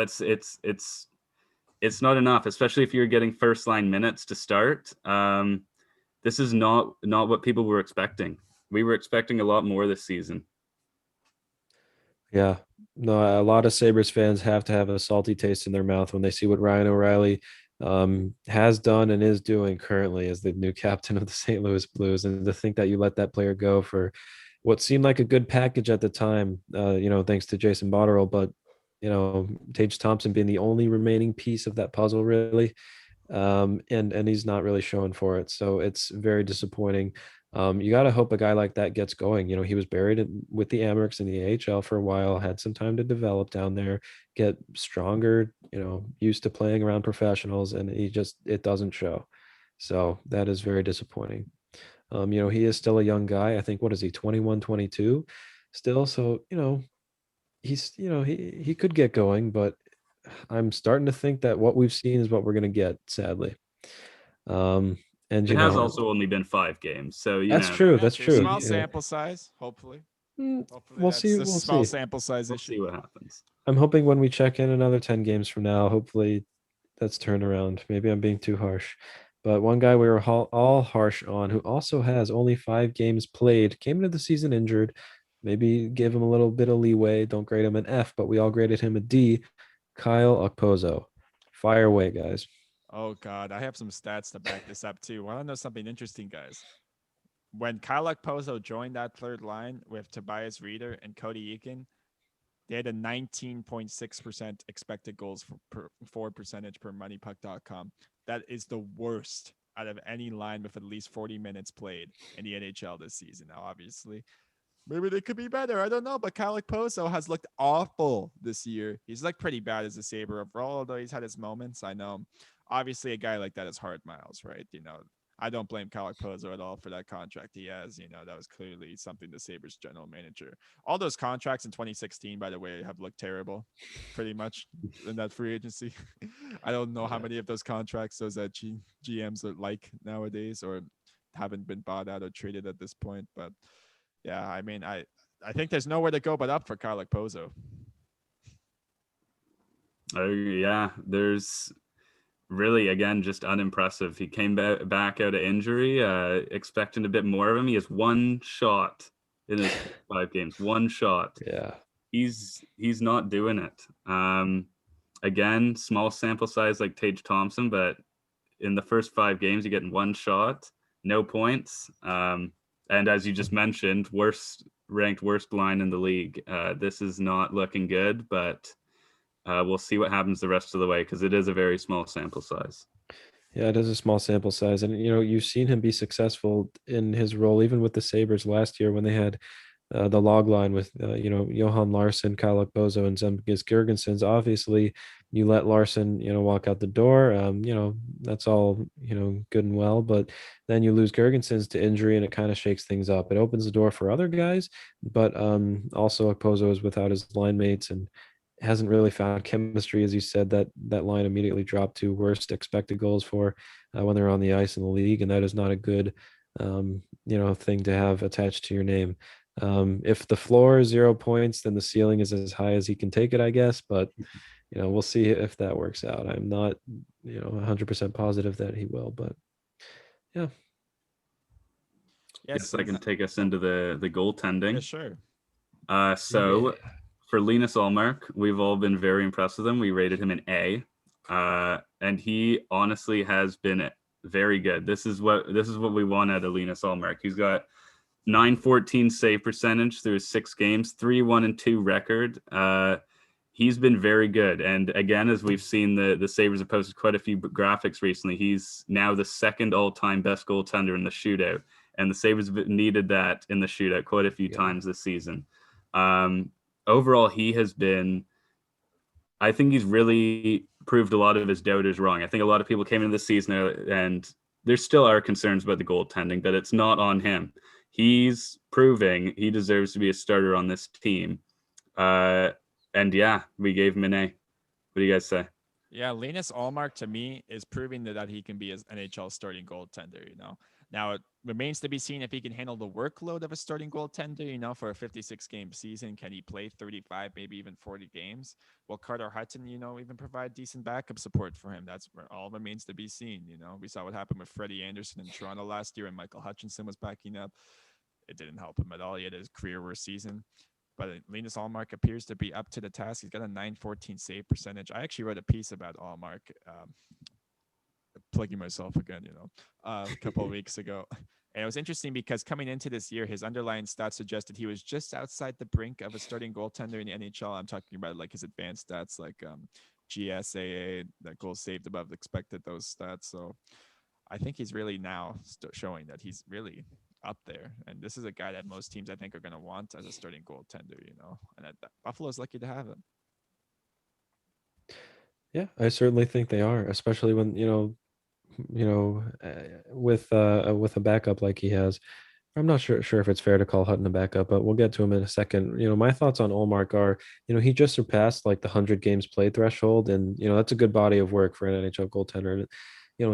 it's not enough, especially if you're getting first line minutes to start. This is not what people were expecting. We were expecting a lot more this season. Yeah, no, a lot of Sabres fans have to have a salty taste in their mouth when they see what Ryan O'Reilly has done and is doing currently as the new captain of the St. Louis Blues. And to think that you let that player go for what seemed like a good package at the time, thanks to Jason Botterill, but Tage Thompson being the only remaining piece of that puzzle, really. And he's not really showing for it. So it's very disappointing. You got to hope a guy like that gets going. He was buried with the Amherst in the AHL for a while, had some time to develop down there, get stronger, used to playing around professionals, and it doesn't show. So that is very disappointing. He is still a young guy. I think, what is he, 21, 22 still? So, he's, he could get going, but I'm starting to think that what we've seen is what we're going to get, sadly. And it has also only been 5 games, so that's true. That's true. Small sample size, hopefully. We'll see. We'll small see. Sample size We'll issue. see what happens. I'm hoping when we check in another 10 games from now, hopefully that's turned around. Maybe I'm being too harsh. But one guy we were all harsh on, who also has only 5 games played, came into the season injured. Maybe give him a little bit of leeway. Don't grade him an F, but we all graded him a D. Kyle Okpozo. Fire away, guys. Oh, God. I have some stats to back this up, too. Want to know something interesting, guys? When Kyle Okpozo joined that third line with Tobias Reader and Cody Eakin, they had a 19.6% expected goals for percentage per moneypuck.com. That is the worst out of any line with at least 40 minutes played in the NHL this season. Now, obviously, maybe they could be better. I don't know. But Kyle Okpozo has looked awful this year. He's looked pretty bad as a Sabre overall, although he's had his moments. I know. Obviously, a guy like that is hard miles, right? I don't blame Kyle Okpozo at all for that contract he has. That was clearly something the Sabres general manager. All those contracts in 2016, by the way, have looked terrible, pretty much, in that free agency. I don't know how many of those contracts those GMs are like nowadays or haven't been bought out or traded at this point. But yeah, I mean, I think there's nowhere to go but up for Kyle Okpozo. Oh, yeah, there's really, again, just unimpressive. He came back out of injury, expecting a bit more of him. He has 1 shot in his 5 games. 1 shot. Yeah. He's not doing it. Again, small sample size like Tage Thompson, but in the first 5 games, you're getting 1 shot, no points. And as you just mentioned, ranked worst line in the league. This is not looking good, but we'll see what happens the rest of the way, because it is a very small sample size. Yeah, it is a small sample size. And, you've seen him be successful in his role, even with the Sabres last year when they had the log line with, Johan Larsson, Kyle Okpozo, and Zemgus Girgensons. Obviously, you let Larsson, walk out the door. That's all, good and well. But then you lose Girgensons to injury, and it kind of shakes things up. It opens the door for other guys, but also Okpozo is without his line mates and hasn't really found chemistry. As you said, that line immediately dropped to worst expected goals for when they're on the ice in the league, and that is not a good thing to have attached to your name. If the floor is 0 points, then the ceiling is as high as he can take it, I guess. But we'll see if that works out. I'm not 100% positive that he will, but yeah. Yes, I can take us into the goaltending. Yeah, sure. For Linus Allmark, we've all been very impressed with him. We rated him an A, and he honestly has been very good. This is what we want out of Linus Allmark. He's got .914 save percentage through his 6 games, 3-1-2 record. He's been very good. And again, as we've seen, the Sabres have posted quite a few graphics recently. He's now the 2nd all-time best goaltender in the shootout, and the Sabres needed that in the shootout quite a few times this season. overall, he has been, I think he's really proved a lot of his doubters wrong. I think a lot of people came into the season and there still are concerns about the goaltending, but it's not on him. He's proving he deserves to be a starter on this team. And yeah, we gave him an A. What do you guys say? Yeah, Linus Allmark to me is proving that he can be an NHL starting goaltender. Now it remains to be seen if he can handle the workload of a starting goaltender. For a 56 game season, can he play 35, maybe even 40 games? Will Carter Hutton, even provide decent backup support for him? That's where all remains to be seen. We saw what happened with Freddie Anderson in Toronto last year, and Michael Hutchinson was backing up. It didn't help him at all. He had his career worst season. But Linus Allmark appears to be up to the task. He's got a 914 save percentage. I actually wrote a piece about Allmark, plugging myself again, a couple of weeks ago. And it was interesting because coming into this year, his underlying stats suggested he was just outside the brink of a starting goaltender in the NHL. I'm talking about like his advanced stats, like GSAA, that goals saved above expected, those stats. So I think he's really now showing that he's really up there. And this is a guy that most teams, I think, are going to want as a starting goaltender, and Buffalo's lucky to have him. Yeah, I certainly think they are, especially when, with a backup like he has. I'm not sure if it's fair to call Hutton a backup, but we'll get to him in a second. My thoughts on Olmark are, he just surpassed like the 100 games played threshold, and that's a good body of work for an NHL goaltender. And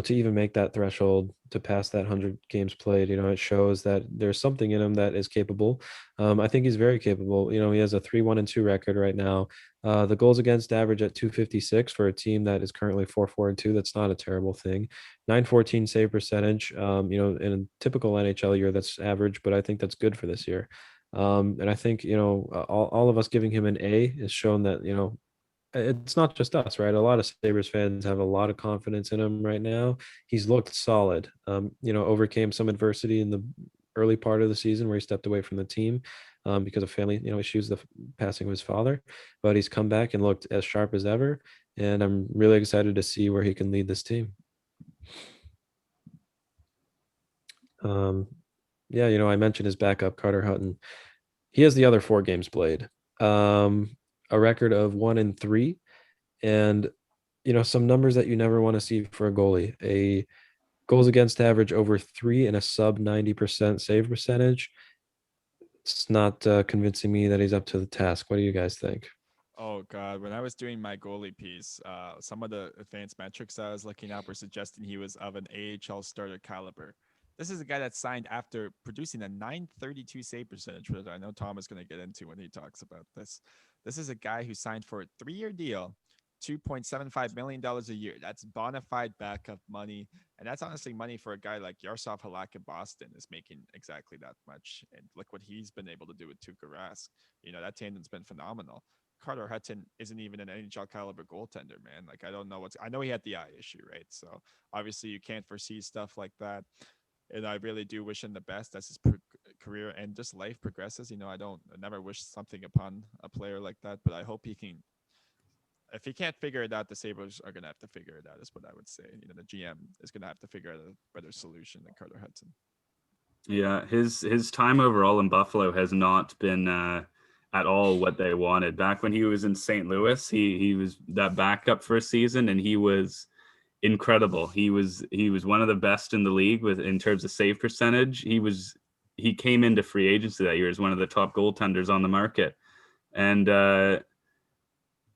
to even make that threshold, to pass that 100 games played, it shows that there's something in him that is capable. I think he's very capable. He has a 3-1-2 record right now. The goals against average at 256 for a team that is currently 4-4-2. That's not a terrible thing. 914 save percentage. In a typical NHL year, that's average, but I think that's good for this year. And I think all of us giving him an A has shown that it's not just us, right? A lot of Sabres fans have a lot of confidence in him right now. He's looked solid. Overcame some adversity in the early part of the season where he stepped away from the team because of family, issues, the passing of his father. But he's come back and looked as sharp as ever. And I'm really excited to see where he can lead this team. I mentioned his backup, Carter Hutton. He has the other 4 games played. A record of 1-3, and some numbers that you never want to see for a goalie. A goals against average over 3 and a sub 90% save percentage. It's not convincing me that he's up to the task. What do you guys think? Oh God, when I was doing my goalie piece, some of the advanced metrics I was looking up were suggesting he was of an AHL starter caliber. This is a guy that signed after producing a 932 save percentage, which I know Tom is going to get into when he talks about this. This is a guy who signed for a 3-year deal, $2.75 million a year. That's bona fide backup money. And that's honestly money for a guy like Yaroslav Halak in Boston is making exactly that much. And look what he's been able to do with Tuukka Rask. That tandem's been phenomenal. Carter Hutton isn't even an NHL caliber goaltender, man. Like, I know he had the eye issue, right? So obviously you can't foresee stuff like that. And I really do wish him the best as his career and just life progresses. I never wish something upon a player like that, but I hope he can. If he can't figure it out, the Sabres are going to have to figure it out, is what I would say. The GM is going to have to figure out a better solution than Carter Hutton. Yeah, his time overall in Buffalo has not been at all what they wanted. Back when he was in St. Louis, he was that backup for a season, and he was incredible. He was one of the best in the league in terms of save percentage. He came into free agency that year as one of the top goaltenders on the market, and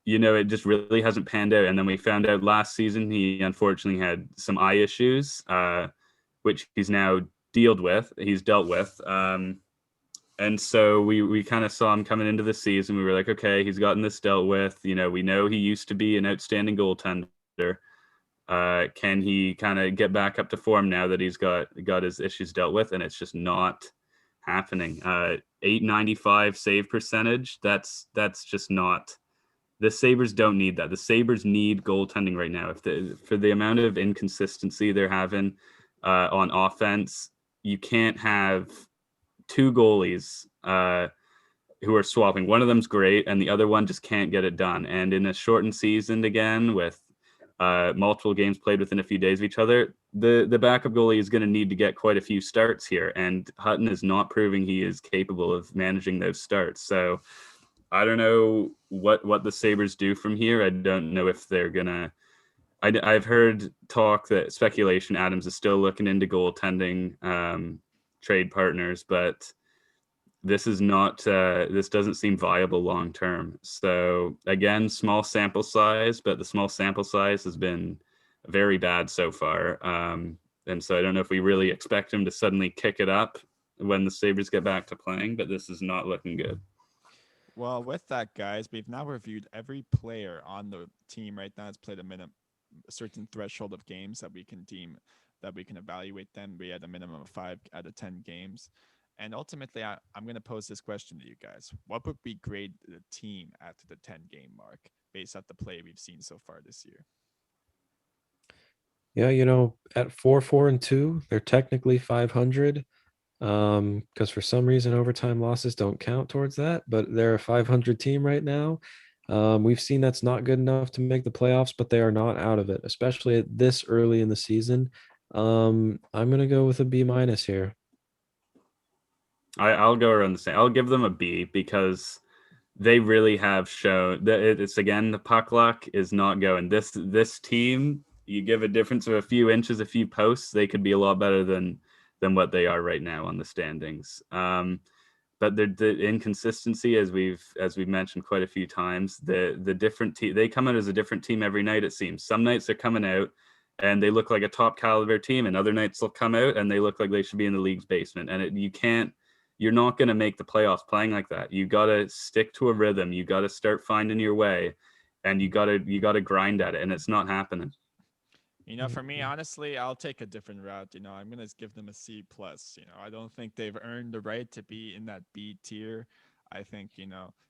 it just really hasn't panned out. And then we found out last season he unfortunately had some eye issues, which he's now dealt with. And so we kind of saw him coming into the season. We were like, okay, he's gotten this dealt with. We know he used to be an outstanding goaltender. Can he kind of get back up to form now that he's got his issues dealt with? And it's just not happening. 895 save percentage. That's just not. The Sabres don't need that. The Sabres need goaltending right now. For the amount of inconsistency they're having on offense, you can't have 2 goalies who are swapping. One of them's great, and the other one just can't get it done. And in a shortened season again, with multiple games played within a few days of each other, the backup goalie is going to need to get quite a few starts here. And Hutton is not proving he is capable of managing those starts. So I don't know what the Sabres do from here. I don't know if they're gonna. I've heard talk that speculation Adams is still looking into goaltending trade partners, but this is not. This doesn't seem viable long term. So again, small sample size, but the small sample size has been very bad so far. And so I don't know if we really expect him to suddenly kick it up when the Sabres get back to playing, but this is not looking good. Well, with that, guys, we've now reviewed every player on the team right now. Has played a certain threshold of games that we can deem that we can evaluate them. We had a minimum of 5 out of 10 games. And ultimately, I'm going to pose this question to you guys. What would we grade the team at the 10-game mark based on the play we've seen so far this year? Yeah, at 4-4-2, they're technically 500. Because for some reason overtime losses don't count towards that, but they're a 500 team right now. We've seen that's not good enough to make the playoffs, but they are not out of it, especially at this early in the season. I'm gonna go with a B minus here. I'll go around the same. I'll give them a B because they really have shown that it's again the puck luck is not going. This team, you give a difference of a few inches, a few posts, they could be a lot better than what they are right now on the standings. But the inconsistency, as we've mentioned quite a few times, the different they come out as a different team every night. It seems some nights they're coming out and they look like a top caliber team, and other nights they'll come out and they look like they should be in the league's basement. And you can't. You're not going to make the playoffs playing like that. You got to stick to a rhythm. You got to start finding your way, and you got to grind at it. And it's not happening. For me, honestly, I'll take a different route. I'm gonna give them a C plus. I don't think they've earned the right to be in that B tier. I think,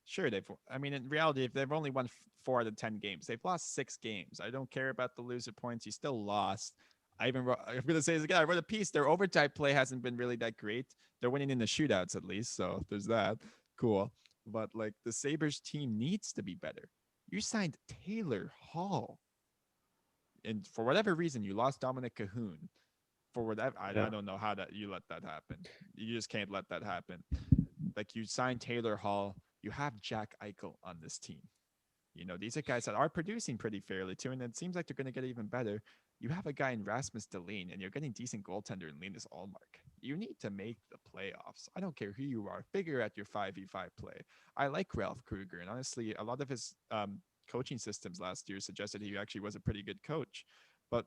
sure they've. I mean, in reality, if they've only won 4 out of 10 games, they've lost 6 games. I don't care about the loser points. You still lost. I'm gonna say this again. I wrote a piece. Their overtime play hasn't been really that great. They're winning in the shootouts at least, so there's that. Cool. But like the Sabres team needs to be better. You signed Taylor Hall, and for whatever reason, you lost Dominic Cahoon. For whatever, I don't know how that you let that happen. You just can't let that happen. Like you signed Taylor Hall, you have Jack Eichel on this team. These are guys that are producing pretty fairly too, and it seems like they're going to get even better. You have a guy in Rasmus Delene, and you're getting decent goaltender in Linus Allmark. You need to make the playoffs. I don't care who you are. Figure out your 5v5 play. I like Ralph Kruger, and honestly, a lot of his coaching systems last year suggested he actually was a pretty good coach. But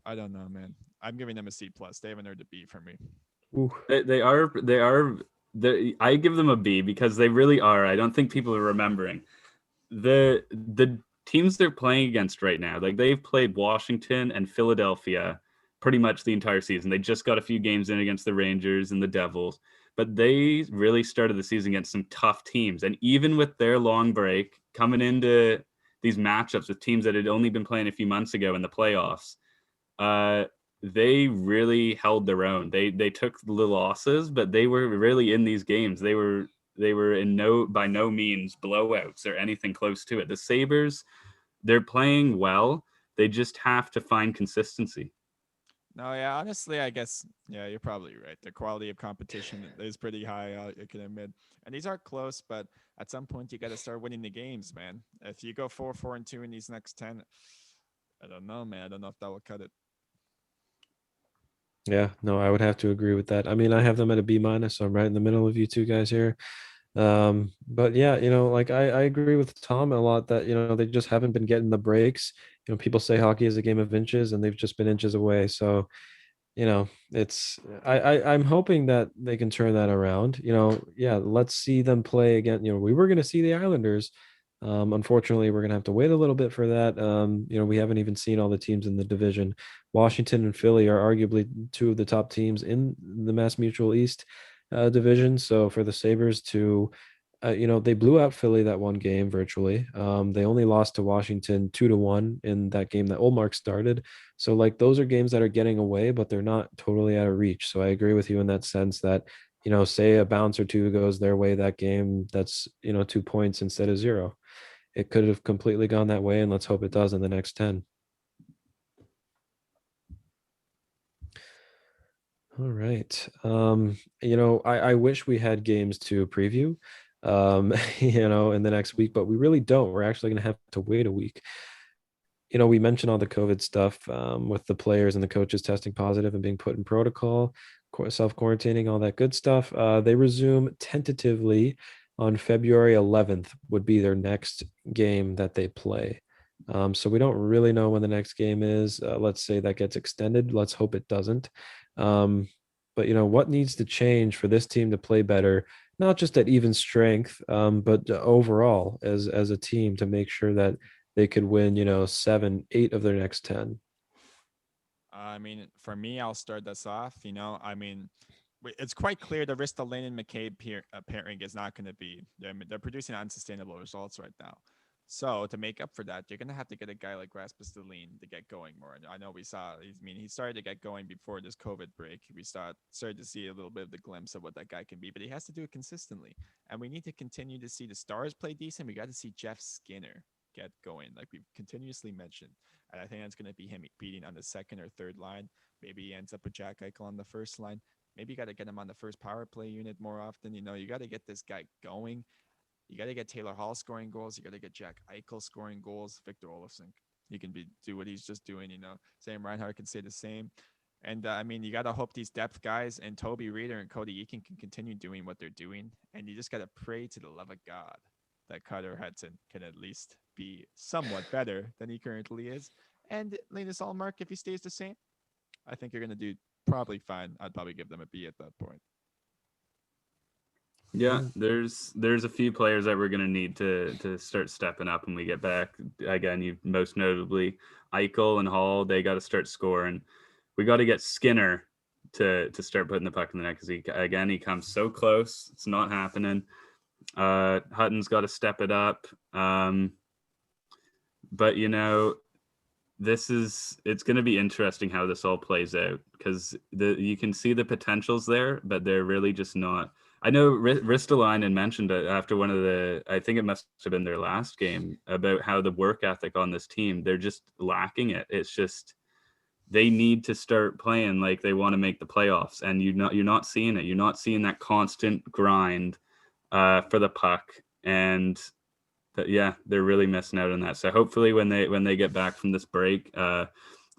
I don't know, man. I'm giving them a C plus. They haven't earned a B for me. They are. I give them a B because they really are. I don't think people are remembering the teams they're playing against right now. Like they've played Washington and Philadelphia pretty much the entire season. They just got a few games in against the Rangers and the Devils, but they really started the season against some tough teams. And even with their long break coming into these matchups with teams that had only been playing a few months ago in the playoffs, they really held their own. They took the losses, but they were really in these games. They were by no means blowouts or anything close to it. The Sabres, they're playing well. They just have to find consistency. No, yeah, honestly, I guess, yeah, you're probably right. The quality of competition is pretty high, I can admit. And these are close, but at some point, you got to start winning the games, man. If you go 4-4-2 in these next 10, I don't know, man. I don't know if that will cut it. Yeah, no, I would have to agree with that. I mean, I have them at a B minus, so I'm right in the middle of you two guys here. But yeah, like I agree with Tom a lot that, they just haven't been getting the breaks. People say hockey is a game of inches and they've just been inches away. So, it's I'm hoping that they can turn that around. Yeah, let's see them play again. We were gonna see the Islanders. Unfortunately, we're gonna have to wait a little bit for that. We haven't even seen all the teams in the division. Washington and Philly are arguably two of the top teams in the Mass Mutual East division. So for the Sabres to, they blew out Philly that one game virtually. They only lost to Washington 2-1 in that game that Olmark started. So like those are games that are getting away, but they're not totally out of reach. So I agree with you in that sense that, say a bounce or two goes their way that game, that's 2 points instead of 0. It could have completely gone that way, and let's hope it does in the next 10. All right. I wish we had games to preview. in the next week, but we really don't. We're actually going to have to wait a week. We mentioned all the COVID stuff with the players and the coaches testing positive and being put in protocol, self-quarantining, all that good stuff. They resume tentatively on February 11th would be their next game that they play. So we don't really know when the next game is. Let's say that gets extended. Let's hope it doesn't. But what needs to change for this team to play better, not just at even strength, but overall as a team to make sure that they could win, 7, 8 of their next 10. I mean, for me, I'll start this off. It's quite clear the Delene and Mccabe pairing is not going to be. They're producing unsustainable results right now. So to make up for that, you're going to have to get a guy like Rasmus Delene to get going more. And I know he started to get going before this COVID break. We started to see a little bit of the glimpse of what that guy can be, but he has to do it consistently. And we need to continue to see the stars play decent. We got to see Jeff Skinner get going, like we've continuously mentioned. And I think that's going to be him beating on the second or third line. Maybe he ends up with Jack Eichel on the first line. Maybe you got to get him on the first power play unit more often. You got to get this guy going. You got to get Taylor Hall scoring goals. You got to get Jack Eichel scoring goals. Victor Olufsen, he can do what he's just doing. Sam Reinhardt can say the same. And you got to hope these depth guys and Toby Reader and Cody Eakin can continue doing what they're doing. And you just got to pray to the love of God that Carter Hutton can at least be somewhat better than he currently is. And Linus Allmark, if he stays the same, I think you're going to do probably fine. I'd probably give them a B at that point. Yeah, there's a few players that we're going to need to start stepping up when we get back. Again, you most notably Eichel and Hall, they got to start scoring. We got to get Skinner to start putting the puck in the net because he comes so close. It's not happening. Hutton's got to step it up. But it's going to be interesting how this all plays out because you can see the potentials there, but they're really just not. I know Ristolainen mentioned it after I think it must have been their last game, about how the work ethic on this team, they're just lacking it. It's just, they need to start playing like they want to make the playoffs, and you're not seeing it. You're not seeing that constant grind for the puck, and they're really missing out on that. So hopefully when they get back from this break, their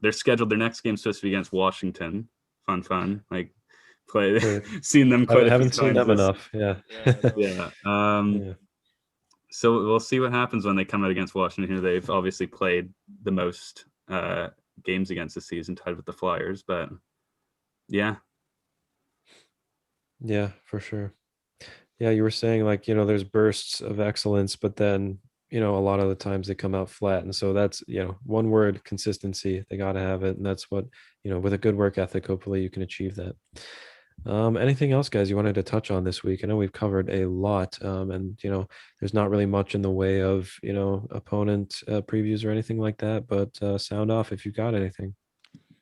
next game's supposed to be against Washington. Fun. Like, play seen them quite I haven't seen them enough. Yeah. So we'll see what happens when they come out against Washington. They've obviously played the most games against this season, tied with the Flyers, but yeah, for sure. Yeah, you were saying there's bursts of excellence, but then a lot of the times they come out flat, and so that's one word: consistency. They got to have it, and that's what with a good work ethic, hopefully you can achieve that. Anything else, guys, you wanted to touch on this week? I know we've covered a lot, and there's not really much in the way of opponent previews or anything like that, but sound off if you got anything.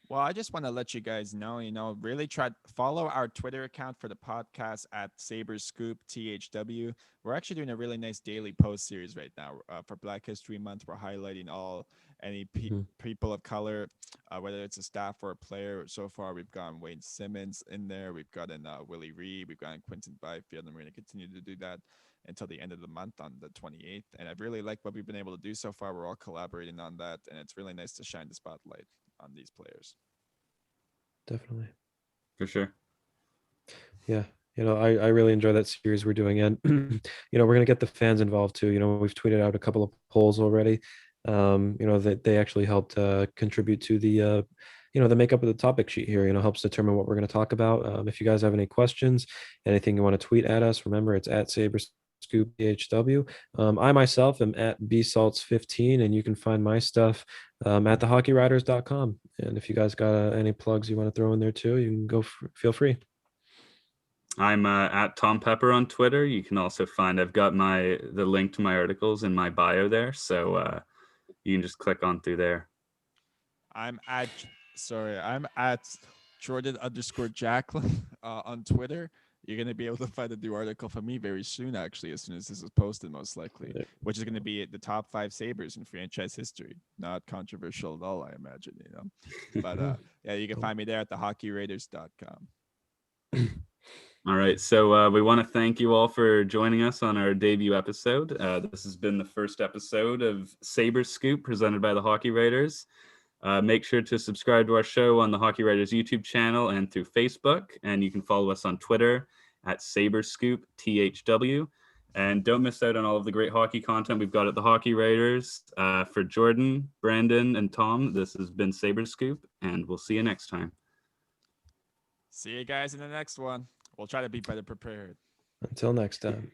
Well, I just want to let you guys know, really try to follow our Twitter account for the podcast at Sabres Scoop THW. We're actually doing a really nice daily post series right now for Black History Month. We're highlighting any people of color, whether it's a staff or a player. So far, we've gotten Wayne Simmons in there. We've gotten Willie Reed. We've gotten Quinton Byfield, and we're going to continue to do that until the end of the month on the 28th. And I really like what we've been able to do so far. We're all collaborating on that, and it's really nice to shine the spotlight on these players. Definitely. For sure. Yeah. I really enjoy that series we're doing. And, we're going to get the fans involved too. We've tweeted out a couple of polls already. That they actually helped contribute to the makeup of the topic sheet here, helps determine what we're going to talk about. If you guys have any questions, anything you want to tweet at us, remember it's at Sabres Scoop PHW. I myself am at bsalts15, and you can find my stuff at thehockeywriters.com. And if you guys got any plugs you want to throw in there too, you can go feel free. I'm at Tom Pepper on Twitter. You can also find, I've got the link to my articles in my bio there, so you can just click on through there. I'm at Jordan_Jacklin on Twitter. You're going to be able to find a new article from me very soon, actually, as soon as this is posted, most likely, which is going to be the top 5 Sabres in franchise history. Not controversial at all, I imagine, But you can find me there at thehockeywriters.com. All right. So we want to thank you all for joining us on our debut episode. This has been the first episode of Sabres Scoop presented by the Hockey Writers. Make sure to subscribe to our show on the Hockey Writers YouTube channel and through Facebook. And you can follow us on Twitter at Sabres Scoop THW. And don't miss out on all of the great hockey content we've got at the Hockey Writers. For Jordan, Brandon, and Tom, this has been Sabres Scoop, and we'll see you next time. See you guys in the next one. We'll try to be better prepared. Until next time.